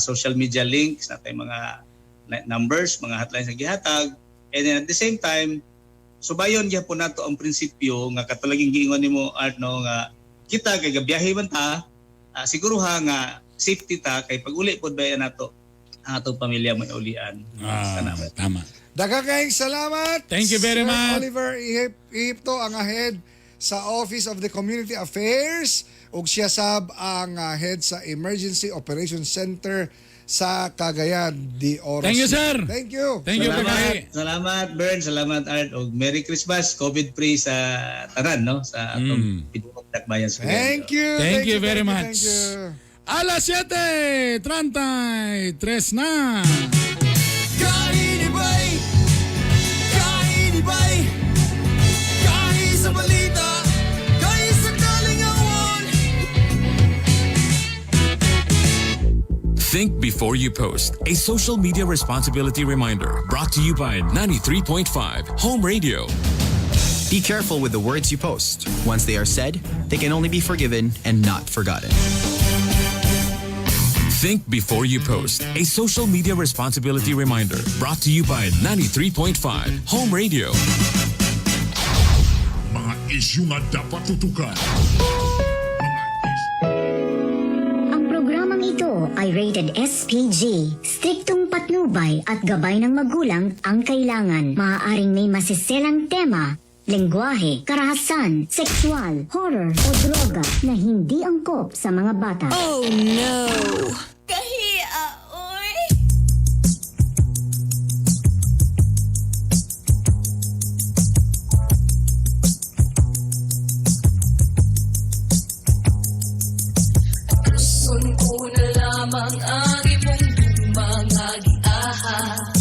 social media links, natay mga numbers, mga hotlines na gihatag. And then at the same time, subayon gyapon nato ang prinsipyo nga katulaging giingon nimo Art no nga kita kay gabiyahe man ta, siguro nga safety ta kay pag uli pod bayan nato ang atong pamilya may ulian. Tama. Daghang kayong salamat. Thank you very Sir much. Oliver Ihipto ang head sa Office of the Community Affairs ug siya sab ang head sa Emergency Operations Center sa Cagayan de Oro. Thank you, sir. Thank you. Thank you, Kagay. Salamat Bern, salamat Art, og Merry Christmas, COVID-free sa tanan, no? Sa atong pinulong dakbayan sa Thank you. Thank you very much. Thank you. Alas 7:33 na. Kainibay, kainibay, kahit sa balita, kahit sa kalingawan. Think before you post. A social media responsibility reminder brought to you by 93.5 Home Radio. Be careful with the words you post. Once they are said, they can only be forgiven and not forgotten. Think before you post. A social media responsibility reminder brought to you by 93.5 Home Radio. Mga isyu nga dapat tutukan. Ang programang ito ay rated SPG. Striktong patnubay at gabay ng magulang ang kailangan. Maaaring may masiselang tema, lengguwahe, karahasan, sexual, horror o droga na hindi angkop sa mga bata. Oh no! Kahiya, oy! Gusto ko na lamang ang imong mga giahak.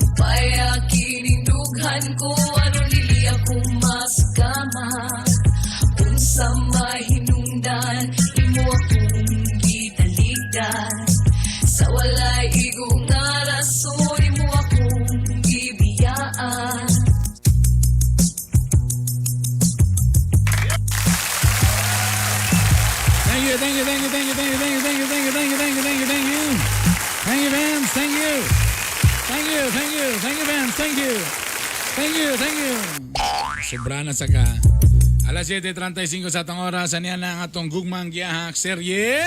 Upaya kinindughan ko ano nili ako mas gama. Unsa mahinungdan imo akong gitaligdan. Sa walay igong nga rason imo akong gibiyaan. Thank you, Vance. Thank you. Sobra na sa ka. Alas 7:35 sa atong oras, aniya na ang atong gugmang giyahak serye.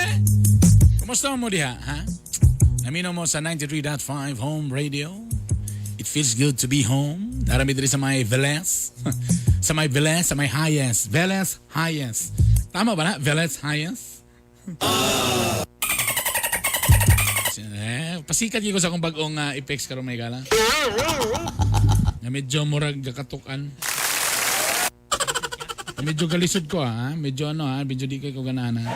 Kumusta mo diha, ha? Namino mo sa 93.5 Home Radio. It feels good to be home. Narami diri sa may Veles. sa may highest. Veles highest. Tama ba na? Veles highest? Pasikat ko sa akong bagong effects karon may gala. Na medyo murag gakatukan. Medyo galisod ko ha. Medyo medyo di ko ganahan ha.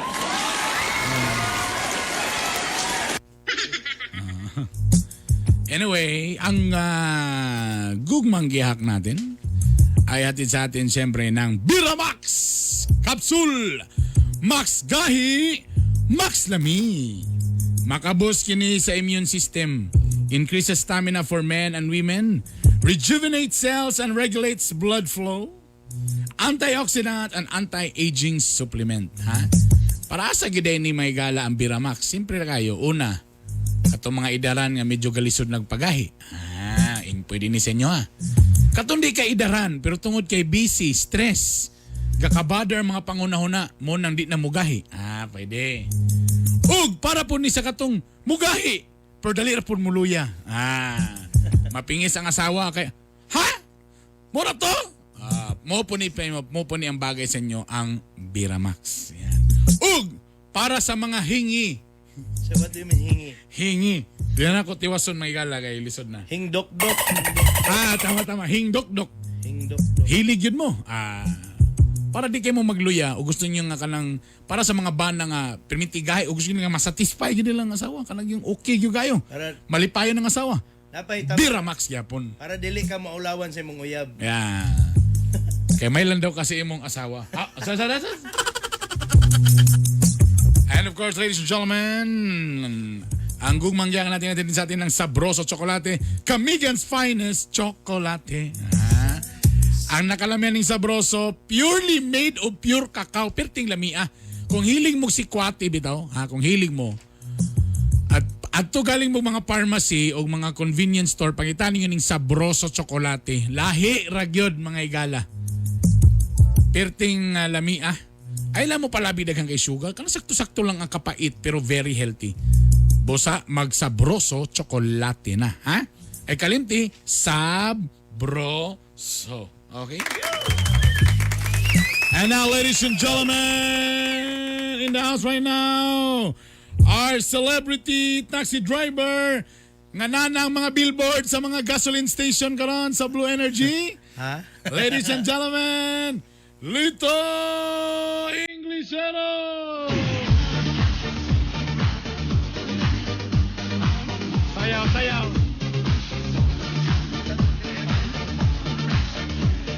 Anyway, ang gugmang gihak natin ay hatid sa atin siyempre ng Biramax Capsule Max Gahi Max Lami. Makaboost kini sa immune system, increases stamina for men and women, rejuvenates cells and regulates blood flow, antioxidant and anti-aging supplement. Ha? Para sa giday ni may gala ang Biramax, simpre na kayo. Una, katong mga idaran nga medyo galisod nagpagahi. Pwede ni senyo ha. Katong di kay idaran, pero tungod kay busy, stress, gakabadar mga pangunahuna, mo nang di na mugahi. Pwede. Ug para po ni sa katong mugahi, pero dali ra po muluya. Mapingis ang asawa kay, ha? Mura to? Mo po ni ang bagay sa inyo ang Biramax. Yan. Ug para sa mga hingi. So what do you mean hingi? Hingi. Diyan ako tiwason may gala kay lisod na. Hingdok-dok. Tama. Hingdok-dok. Hingdok-dok. Hilig yun mo. Para di kayo mo magluya o gusto niyo nga kanang para sa mga bana nga permitigahe o gusto niyo nga masatisfy gid lang asawa kanang yung okay gyud kayo. Malipayon ng asawa. Biramax gyapon. Para dili ka maulawan sa imong uyab. Yeah. Kay may lang daw kasi imong asawa. And of course, ladies and gentlemen, ang gugmangyang natin sa atin ng Sabroso Chocolate, Camigan's Finest Chocolate. Ang nakalamian ng Sabroso, purely made of pure cacao, perting lamia. Kung hiling mo si Kwati, bitaw, kung hiling mo, at to galing mo mga pharmacy o mga convenience store, pangitan nyo ng Sabroso Chocolate, lahi ragyod mga igala. Perting lamia. Ay lang mo palabi daghang kay sugar, kanang sakto-sakto lang ang kapait pero very healthy. Busa magsabroso tsokolate na, ha? Ay kalimti, sabroso. Okay? And now, ladies and gentlemen, in the house right now, our celebrity taxi driver, nga nanang mga billboard sa mga gasoline station karon sa Blue Energy. Ha? Ladies and gentlemen, Lito Inglesero! Sayaw, sayaw!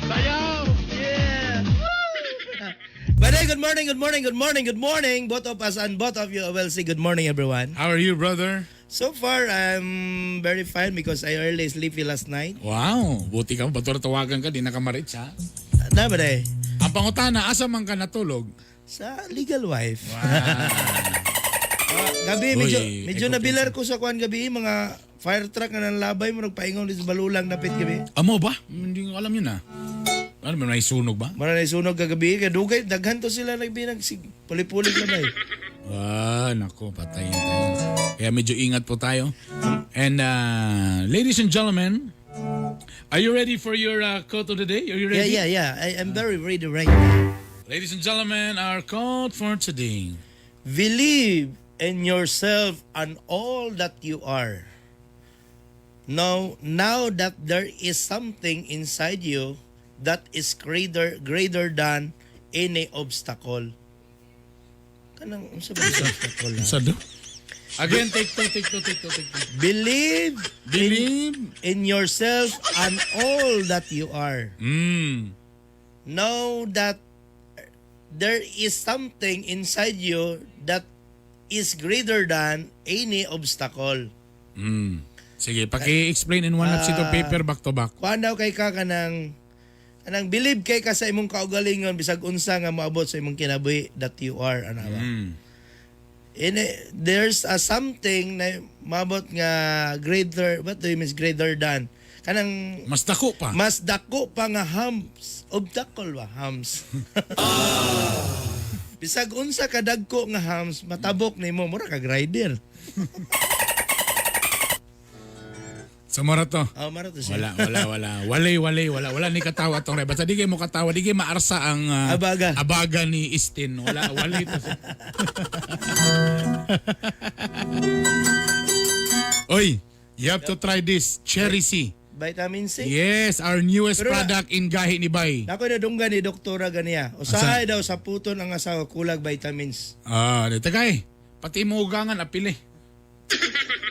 Sayaw! Yeah! But hey, good morning, good morning, good morning, good morning. Both of us and both of you will say good morning, everyone. How are you, brother? So far, I'm very fine because I early sleepy last night. Wow, buti ka, ba't tawagan ka, di nakamarit ha? Na ba day? Ang pangutana, asa man ka natulog? Sa legal wife. Wow. Gabi, Uy, medyo nabilar ko sa kuan gabi, mga fire truck na nanlabay mo, nagpaingaw sa balulang napit gabi. Amo ba? Hindi ko alam yun ah. Ano ba, may sunog ba? Mara na sunog kagabi, kadugay, daghan to sila nagbinag, puli-puli na ba eh. Ah, nako, patayin tayo. Kaya medyo ingat po tayo. And ladies and gentlemen, are you ready for your quote of the day? Are you ready? Yeah. I'm very ready right now. Ladies and gentlemen, our quote for today. Believe in yourself and all that you are. Now that there is something inside you that is greater than any obstacle. Kanang unsa ba sa obstacle? Sa do? Again, take two. Believe in yourself and all that you are. Know that there is something inside you that is greater than any obstacle. Sige, paki-explain in one sheet of paper back to back. Kuan daw kay ka kanang believe kay ka sa imong kaugalingon bisag unsa nga moabot sa imong kinabuhi that you are ana ba. There's a something na mabot nga greater, what do you mean greater than? Kanang mas dako pa. Mas dako pa nga hams. Obstacle ba? Hams. Bisag unsa ka dagko nga hams, matabok nimo mura kag rider. Sa mara to? Oh, mara to siya. Wala. Wala ni katawa tong re. Basta di kayo mo katawa, di kayo maarsa ang abaga ni Istin. Wala to siya. Oy, you have to try this. Cherry C. Vitamin C? Yes, our newest product in gahi ni Bay. Nako na dunggan ni doktora ganiya. Usahay daw sa puton ang asawa kulag vitamins. Dito kay. Pati mo ugangan apili.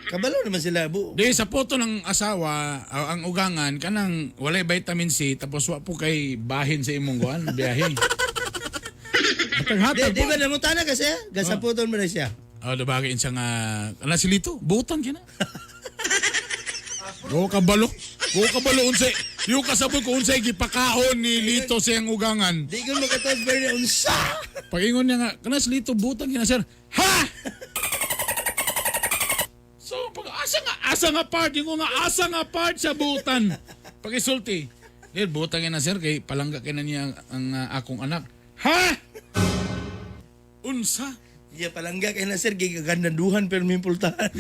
Kabalo naman sila, bu. Di sa puto ng asawa, ang ugangan kanang walay vitamin C tapos wa po kay bahin sa imong kuan biyahe. Hatag-hatag. Di ba namutana kasi? Gasa puton mo na siya. Dabagay siya nga ana si Lito, butan kina. Go kabalo unsay. Yung kasabot ko unsay gipakaon ni Lito siyang ugangan. Di ko makatos very unsa. Pagingon niya nga, kana si Lito butan kina sir. Ha! So, asa nga part sa butan. Pagisulti. Dahil butan na sir, kay palangga kay na niya ang akong anak. Ha? Unsa? Iya palangga kay na sir, kay kagandanduhan pero may pultahan.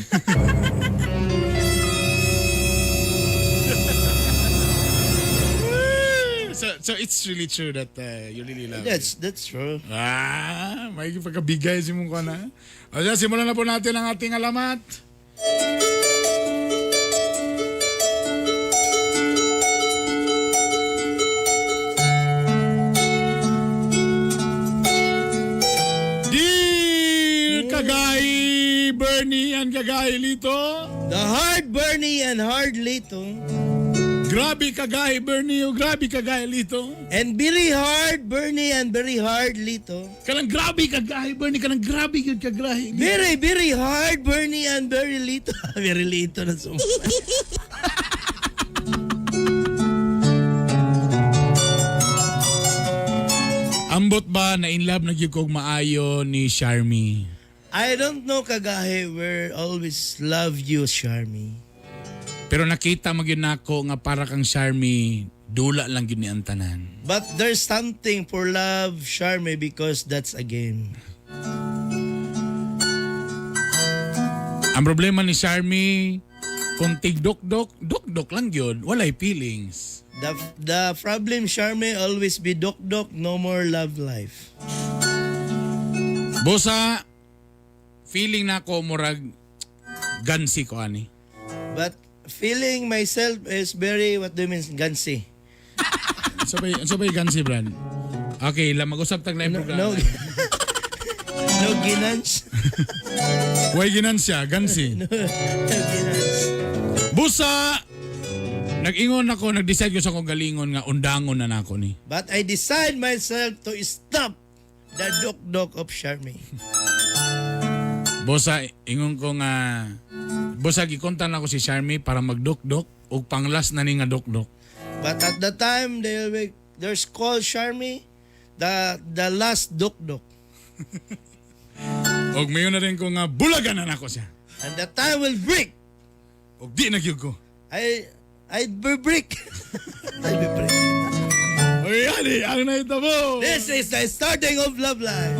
So it's really true that you really love That's true. May pagkabigay si mong kana. Simulan na po natin ang ating alamat. Dear Kagay Bernie and Kagay Lito. The hard Bernie and hard Lito. Grabe Kagay Bernie o grabe Kagay Lito. And very hard Bernie and very hard Lito. Kanang grabe Kagay Bernie, kanang grabe yun Kagay. Very hard Bernie and very Lito. Very Lito na sumpa. Ambot ba na in love na gyud kog maayo ni Charmy? I don't know Kagahe, we always love you, Charmy. Pero nakita mo yun ako nga para kang Charmy, dula lang yun ni ang tanan. But there's something for love, Charmy, because that's a game. Ang problema ni Charmy, kung tig-dok-dok, dok-dok lang yun, walay feelings. The problem, Charmy, always be dok-dok, no more love life. Bosa, feeling na ako murag gansi ko ani. But feeling myself is very, what do you mean, gansi? Sabay gansi, Brad. Okay, mag-usap tag na yung programa. No ginans. Way ginansya, gansi. No ginans. Busa! Nag-ingon ako, nag-decide ko sa akong galingon nga undangon na nako ni. But I decide myself to stop the dok-dok of Charmy. Bosa, ingon ko nga, bosa, gikontan ako si Charmy para magdok-dok o panglas na ni nga dok-dok. But at the time, there's called Charmy, the last dok-dok. Og mayon na rin ko nga, bulagan na nako siya. And the time will break. Og di nagyug ko. I'd be break. I'd be break. Oy, ali, ang naitabo. This is the starting of love life.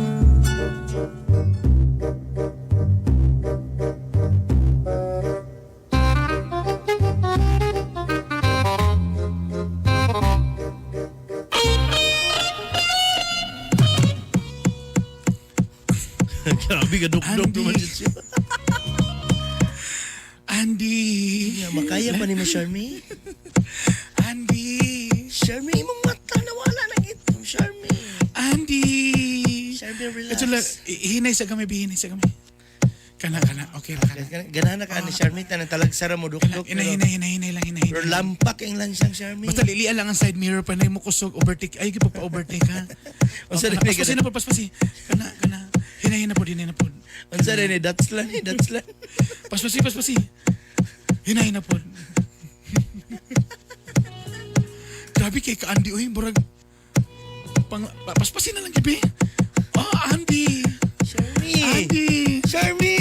Grabe ka duk-duk naman siya. Andy. Makaya pa ni mo, Charmy? Andy. Charmy, imong mata nawala na ito, Charmy. Andy. Charmy, relax. Ito lang, hinay sa gamay, hinay sa gamay. Kana, okay lang. Ganahan na ka ni Charmy, tanang talagsara mo duk-duk. Hinay lang. Pero lampak ang lansang, Charmy. Basta lilian lang ang side mirror, panay mo kusog, overtake. Ay, pa-overtake ha. Paspasi na po, paspasi. Kana. Hinay na po. Ang sa rin, that's lang. Paspasi. Hinay na po. Grabe kay ka, Andy. Uy, murag. Paspasi na lang, Gibi. Oh, Andy. Charmy. Charmy.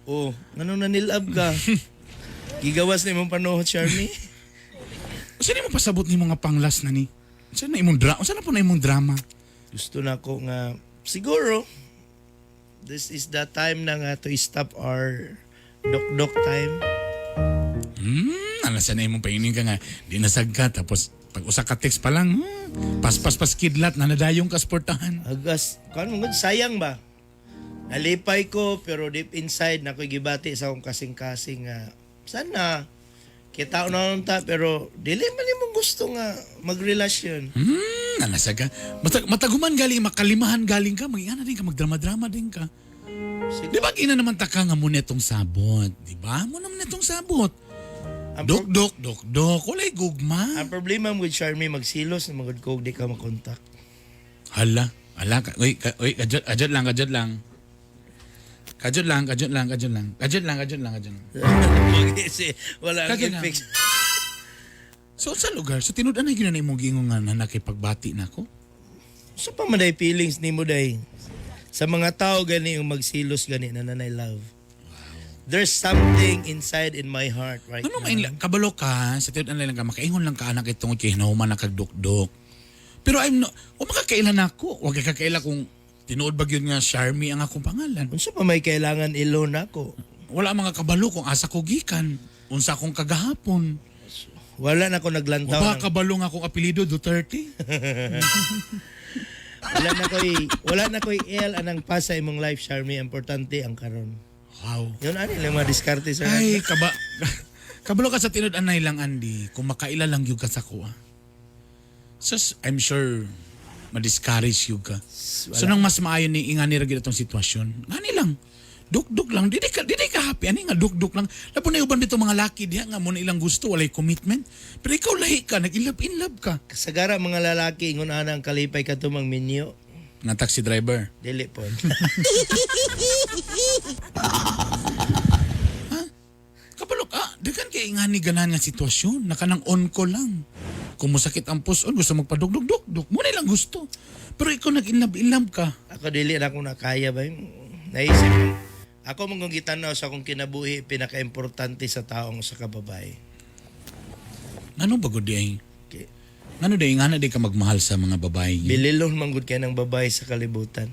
Oh, ano na nilab ka? Gigawas na imong panohot, Charmy? Saan mo pasabot ni mga panglas na ni? Saan na po na imong drama? Gusto na ko nga, siguro, this is the time na nga to stop our dok-dok time. Alasan na imong painin ka nga, di nasag ka, tapos pag usa ka text pa lang, pas kidlat na nadayong kasportahan. Agas, sayang ba? Nalipay ko, pero deep inside, nako'y gibati sa akong kasing-kasing nga, sana, kita na ta, pero dili man imong gusto nga magrelasyon. Nalasag ka. Mataguman galing, makalimahan galing ka, mag-iana din ka, magdrama-drama din ka. Di ba ina naman taka nga muna itong sabot? Di ba? Muna itong sabot. Dok, walay gugma. Ang problema with Charmy, magsilos na magod ko, di ka makontak. Hala, uy, kajot lang. Kajot lang. Wala ang fix. So sa lugar, so tinud-an na yun na imong gingon nga na nakipagbati na ko? So pa maday feelings ni mo day. Sa mga tao gani yung magsilos gani na nanay love. There's something inside in my heart right now. Kabalo ka, sa tinud-an lang ka, makaingon lang ka anak itong kay nahuman na kagdukdok. Pero makakailan ako. Huwag kakaila kung tinuod ba yun nga Charmy ang akong pangalan. Unsa pa may kailangan ilon ako? Wala mga kabalo kung asa ko gikan. Unsa akong kagahapon. Wala na ako naglantaw. Wala kabalo nga akong apelido, Duterte. wala na ko'y L anang pasa imong life, Charmy. Importante ang karon. Wow. Yun ano lang mga diskarte sa ay, kabalo ka sa tinud-anay lang, Andy. Kung makaila lang yung ka sa kuha. So, I'm sure ma-discourage yung ka. So nang mas maayon ni ingani ra gid atong sitwasyon. Ngani lang. Duk-duk lang, dili ka happy ani nga duk-duk lang. Lapo na uban dito mga laki diha nga mo na ilang gusto, walay commitment. Pero ikaw lahi ka, nag-inlove ka. Kasagara mga lalaki ingon ana ang kalipay ka tumang minyo. Nga taxi driver. Dili po. Kabalo ka, dagan kay ingani ganan nga sitwasyon, nakanang on ko lang. Kung masakit ang puson, gusto magpadugdug-dugdug, mo na ilang gusto. Pero ikaw nag-inlove ka. Ako dili na akong nakaya ba yung naisip. Ako mong gitanaw sa akong kinabuhi, pinaka-importante sa taong sa kababae. Ano ba gud ay? Okay. Ano day, nga na day ka magmahal sa mga babae. Bililon manggod kay ng babae sa kalibutan.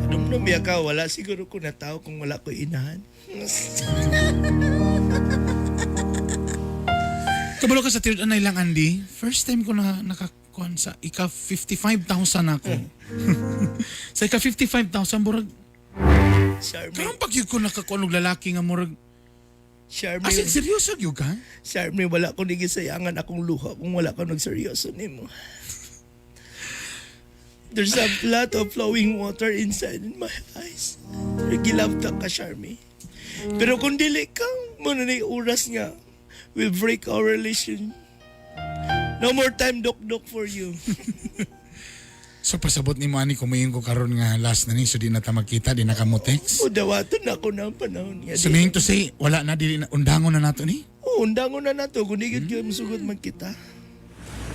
Kadumdum biya ka, wala siguro ko na tao kung wala ko inahan. Kabalo ka sa tirid anay lang, Andy. First time ko na nakakuan sa ika 55,000 ako. Sa ika 55,000 murag. Charmy. Karong pag yun ko nakakuan og lalaki nga murag. Charmy. As in, seryoso yun ka? Charmy, wala ko nigisayangan akong luha kung wala ka nagseryoso nimo. There's a lot of flowing water inside in my eyes. Nagilabta ka, Charmy. Pero kung dili ka, muna na yung oras nga, we'll break our relation. No more time, dok-dok for you. So pasabot ni mo ani kumayon ko karon nga last na ni so di na ta magkita, di na ka mo text. O dawaton na ako na ang panahon niya. So meaning to say wala na dili na undangon na nato ni. Oo, undangon na nato. Kung di ka masugod magkita.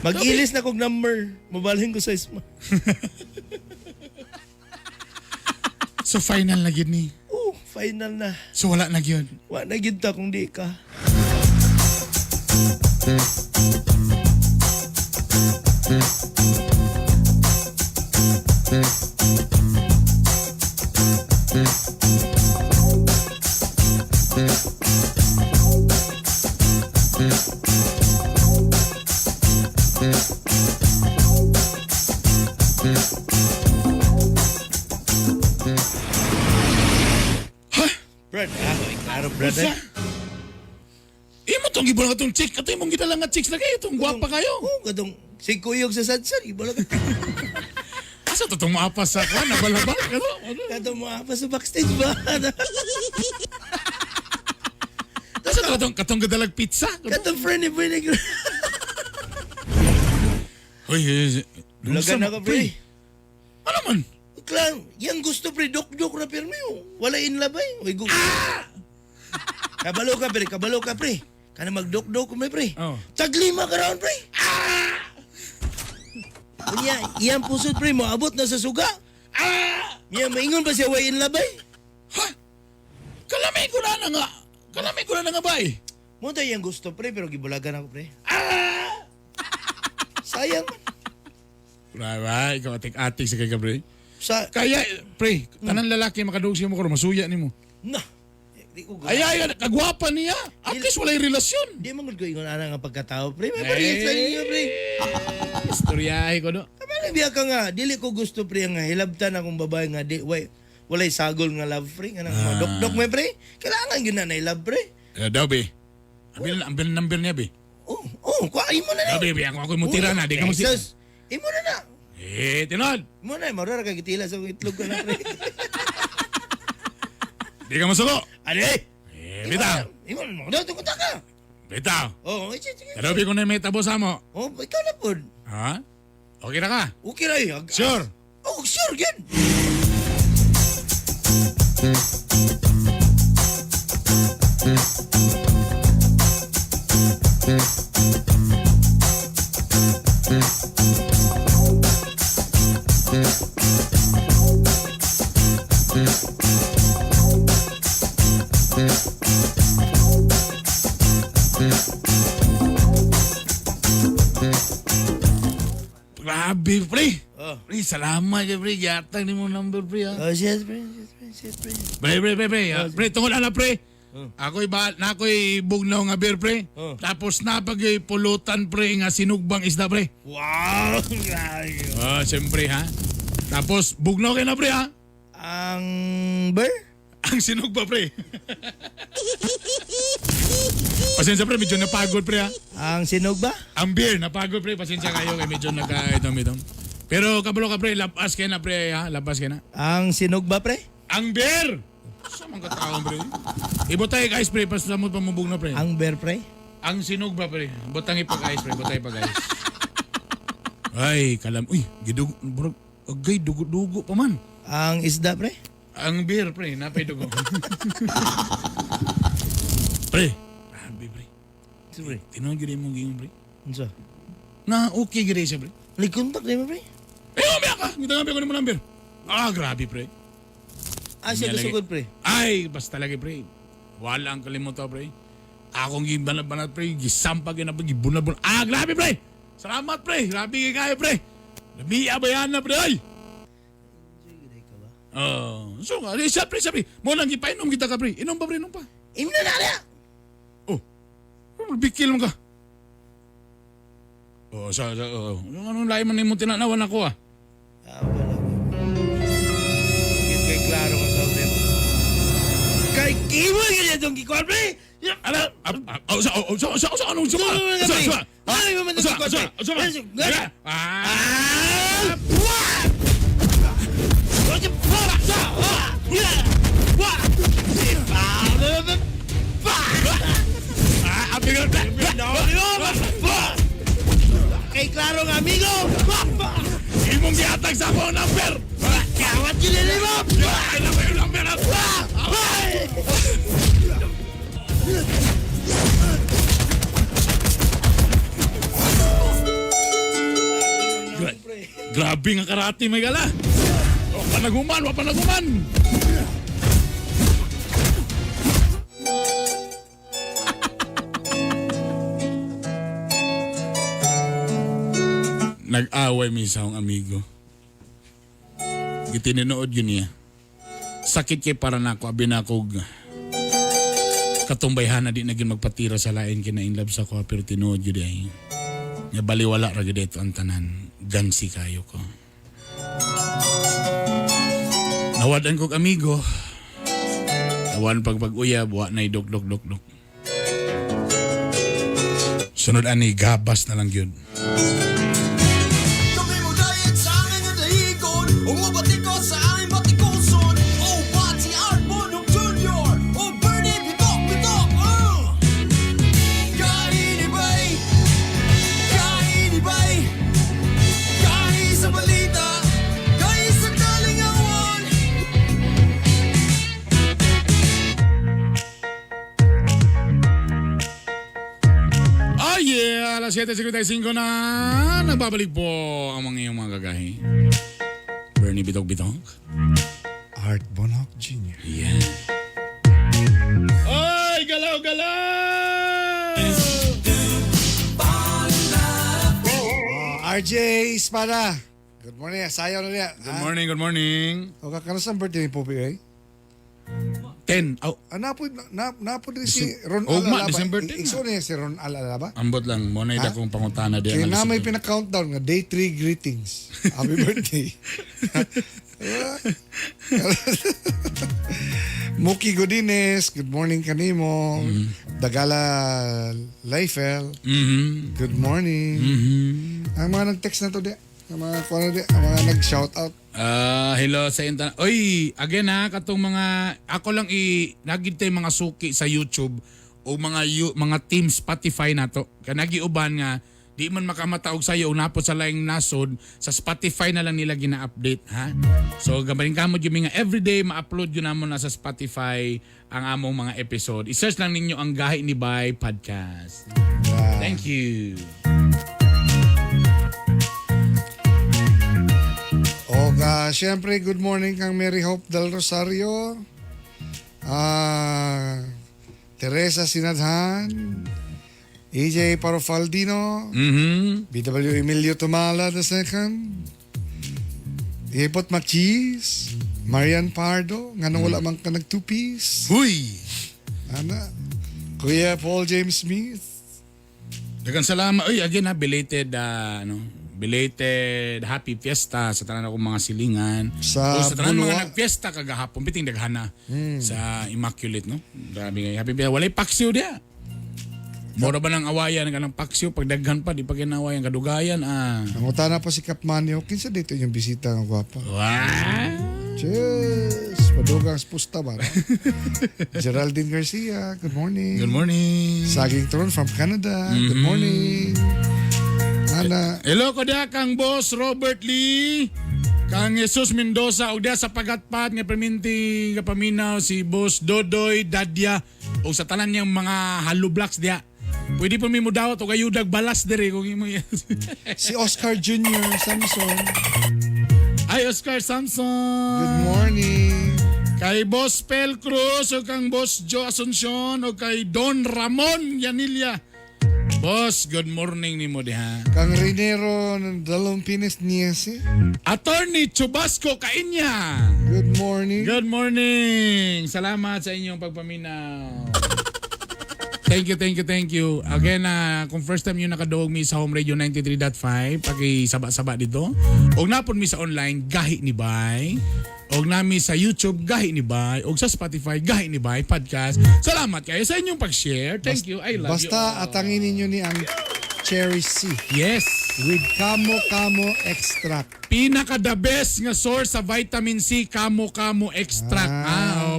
Mag-ilis na kong number. Mabalhin ko sa isma. So final na gid ni. Oo, final na. So wala na gyud. Wala na gyud ta kung di ka. Brad, klaro, Brad. Imo tong gibol nga tong chick, ato imong gidala nga chicks na kayo, tong gwapa kayo. Oo, kadong si Kuyog sa Sadsad, ibola ka. Asa to tong maapas sa kan, nabalabal ka no? Kadong mo apa sa backstage ba? Asa to katong gadalag pizza? Kadong friend ni Boy. Hoy, Lagan na ka, pre. Ano man? Klaro, yan gusto, pre. Dok-dok na pirmi. Wala in labay. Uy, Kabalo ka, pre. Kana magdok-dok ko, pre. Oh. Taglima ka raon, pre. Kunya, iyang pusot, pre, mo abot na sa suga. Miya, maingon ba siya way in labay? Ha? Kalamay ko na nga bay. Mo tayo yung gusto, pre, pero gibulagan ako, pre. Sayang man. Brava, ikaw atik-atik sa kay pre. Sa, Kaya, pre, kanang lalaki makadug siya mo ko, masuya ni mo. na. Di ko Ay, kagwapa niya. At least walay relasyon. Di man ko ingon ana nga pagkatao, pre. May parehas sa ninyo, pre. Istoryahe ko no. Kamali biya ka nga, dili ko gusto, pre, nga hilabtan akong babae nga di, walay sagol nga love, pre. Nga mga dok-dok, may pre. Kailangan yun na love, pre. Daw, be. Ambil number niya, be. Kuha, imo na na. Daw, be, ako mo tira na. Di ka mo si... Jesus, imo na na. Tinod. Imo na, marara ka kitila sa itlog ko na, pre. Di ka mo suko. Ade! Bitaw. Imo na, tukunta ka. Bitaw. Oo, sige. Daw, be, kung na may tabo sa mo. Oh, ikaw na po. Ha? Okay na ka? Okay na yun. Sure. Oh, sure, gan. Grabe, pre. Oh. Pre, salamat ka, pre. Yatang ni mo number, pre, ha? Oh, yes, pre. Pre. Pre, tungkol ala, pre. Ako'y bugnaw nga beer, pre. Tapos napagay pulutan, pre, nga sinugbang isda, pre. Wow! Siyempre, ha? Tapos, bugnaw kayo na, pre, ha? Ang bear? Ang sinugba, pre. Pasensya, pre, medyo napagod, pre, ha? Ang sinog ba? Ang beer, napagod, pre. Pasensya kayo, kay medyo nagka-itom-itom. Pero, kabalo ka, pre, labas kayo na, pre, ha? Labas kayo na. Ang sinog ba, pre? Ang beer! Sa mga kataon, pre. Ibutay ka ice, pre. Pasamot pa mabug na, pre. Ang bear, pre? Ang sinog ba, pre? Butang ipag-ice, pre. Butay ipag-ice. Ay, kalam. Uy, gidugo. Bro, agay, dugo-dugo pa man. Ang isda, pre? Ang beer, pre. Napay dugo. Pre. Grabe, pre. Pre? Tinawag gini mong gingon, pre. Ano Na okay gini siya, pre. Likontak na mo, pre? Umiyak ka. Ngita nga ko naman number. Grabe, pre. Siya Niya lagi. gasugod, pre? Ay, basta lagi, pre. Wala ang kalimutan, pre. Akong gibanat-banat pre, gisampag na pre, gibunal-bunal. Grabe pre! Salamat pre! Grabe kayo pre! Namiya ba yan na pre ay? So nga, siya pre, mo lang gipainom kita ka pre. Inom pa pre, inom pa. Inom na na! Magbikil mo ka. Anong lahi man mo tinanawan ako ah? Kay klaro ka tao, pre. Kay kiwa ka niya itong gikuan, pre! Anong suma? Kay klaro nga, amigo! Imong gihatag sa akong number! Kawat yun na mo! Alam mo yung number at Grabe nga karate may gala! Panaguman! Nag-away may isang amigo. Gitininood yun niya. Sakit kay para nako, abi na ako katumbayhan na di naging magpatira sa lain kina-inlove sa ko, pero tinuod yun ay. Nga baliwala ra gid ito ang tanan. Gansi kayo ko. Nawadan kong amigo. Nawan pag-uyab, wa na dok. Sunod ani, gabas na lang yun. Kami mo dahil sa aming natahigon, umabati ko sa aming batikuson. Oh, Bati Arbonok Jr. Oh, Bernie Bitok. Kainibay, kahi sa balita, kahi sa kalingawan. Oh yeah! Alas 7:55 na nagbabalik po ang mga iyong mga gagahi. Bernie Bitok. Art Bonhoc Jr. Yeah. Oy! Galaw! RJ Espada. Good morning. Sayaw na niya. Good morning. O kakarasan birthday ni Popi eh? 10. Napo din si Ron Ugma, Alalaba. December 10 Iso niya si Ron Alalaba. Ambot lang. Muna yung akong pangutana di. Kaya na may pinaka-countdown nga day 3 greetings. Happy birthday. Muki Godines, good morning kanimo. Dagala Leifel, good morning. Ang mga nag-text na to di, ang mga nag-shout out. Hello sa internet. Oy, again ha, katong mga ako lang nagid tay mga suki sa YouTube o mga team Spotify nato. Kanagi uban nga di man makamataog sayo napot sa laing nasod sa Spotify na lang nila gina-update ha. So gabaling kamo yung mga everyday ma-upload yun namon na sa Spotify ang among mga episode. I-search lang ninyo ang Gahi ni Bay podcast. Thank you. Siyempre, good morning kang Mary Hope Del Rosario. Teresa Sinadhan. EJ Parofaldino. BW Emilio Tomala II. Ipot Machis. Marian Pardo. Nga nang wala man ka nag-two-piece. Huy! Kuya Paul James Smith. Dagan salamat. Oy, again ha, belated happy fiesta sa tanan akong mga silingan. Sa tanan Bulwa. mga nagfiesta kagahapon biting daghana sa Immaculate no. Grabe nga happy fiesta. Walay paksiw dia. Mora ba nang awayan nga ng paksiw pag daghan pa di pa kinawayan kadugayan Nangutana pa si Kapmanyo. Kinsa dito yung bisita ng gwapa. Wow! Cheers! Padugang spusta ba? Geraldine Garcia, good morning. Good morning. Saging Tron from Canada, good morning. Ana. Hello ko dia kang boss Robert Lee. Kang Jesus Mendoza og dia sa pagatpat nga perminti nga paminaw si boss Dodoy Dadya o sa tanan niyang mga hollow blocks dia. Pwede pa mi mo daw to kayudag balas dire kung imo yan. Si Oscar Jr. Samson. Ay Oscar Samson. Good morning. Kay Boss Pel Cruz, o kang Boss Joe Asuncion, o kay Don Ramon Yanilla. Boss, good morning ni mo diha. Kang Renero ng Dalong Pinas Niese. Attorney Chubasco Kainya. Good morning. Good morning. Salamat sa inyong pagpaminaw. Thank you. Again, kung first time yung nakaduog mi sa Home Radio 93.5, pakisaba-saba dito. Og napon mi sa online, gahi ni Bay. Og nami sa YouTube, gahi ni Bay. Og sa Spotify, gahi ni Bay podcast. Salamat kayo sa inyong pag-share. Thank you. I love you. Basta atangin ninyo ni ang Cherry C. Yes. With Kamo extract. Pinaka the best nga source sa vitamin C, Kamo extract.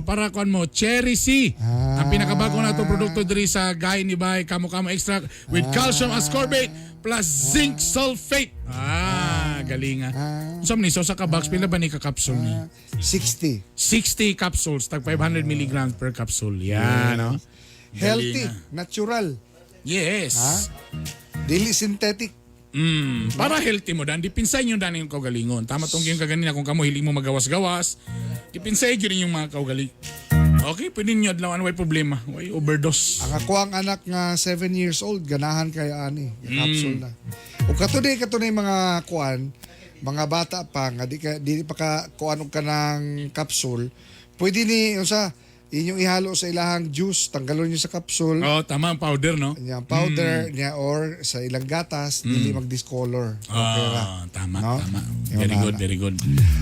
Para kuan mo, Cherry C. Ang pinakabago na itong produkto diri sa Gahi ni Bay, Kamo extract with calcium ascorbate plus zinc sulfate. Galing nga. So sa ka-box, pila ba ni ka-capsule ni? 60 capsules, tag 500 milligrams per capsule. Yan, no? Healthy, Galing, natural. Yes. Dili synthetic. Para healthy mo dan, dipinsay nyo dan yung kaugalingon. Tama tong yung kaganina kung kamo hiling mo magawas-gawas, dipinsay nyo yung mga kaugaling. Okay, pwede nyo adlawan, way problema. Way overdose. Ang ako ang anak nga 7 years old, ganahan kay ani. Capsule na. O katunay mga kuan, mga bata pa, nga di pa ka kuan og kanang capsule, pwede ni, inyong ihalo sa ilahang juice, tanggalon nyo sa capsule. Tama, ang powder, no? Yung powder niya or sa ilang gatas, dili mag-discolor. Okay ra. Tama, No? tama. Yun Very good.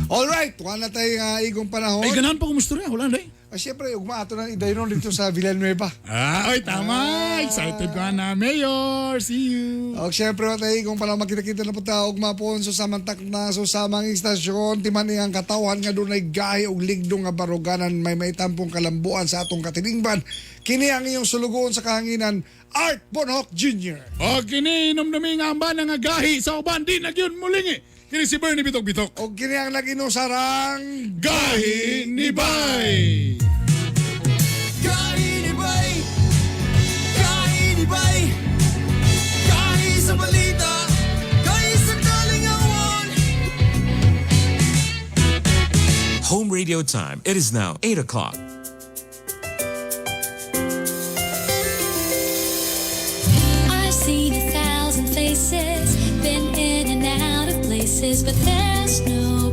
Alright, wala tayo igong panahon. Ay, ganahan pa kumustura, wala na eh. Siyempre, ugma ato na idayron dito sa Villanueva. Ay, tama. Excited ka na, Mayor. See you. O, siyempre, tayo igong panahon makita-kita na po tayo, ugma po, so samantak na, so samang istasyon, timan ang katawan nga doon ay gahi o ligdong nga baruganan, may tampong kalambuan sa atong katilingban. Kini ang iyong sulugoon sa kahanginan, Art Bonhoc Jr. O, kini, inom-numi nga ba nga gahi sa uban, di na yun mulingi. Kini si Bernie Bitok-Bitok. O kini ang nag-inusarang Gahi ni Bay. Gahi ni Bay, Gahi ni Bay, Gahi sa balita, Gahi sa kalingawan. Home radio time. It is now 8 o'clock. I've seen 1,000 faces, been in and out of places, but there's no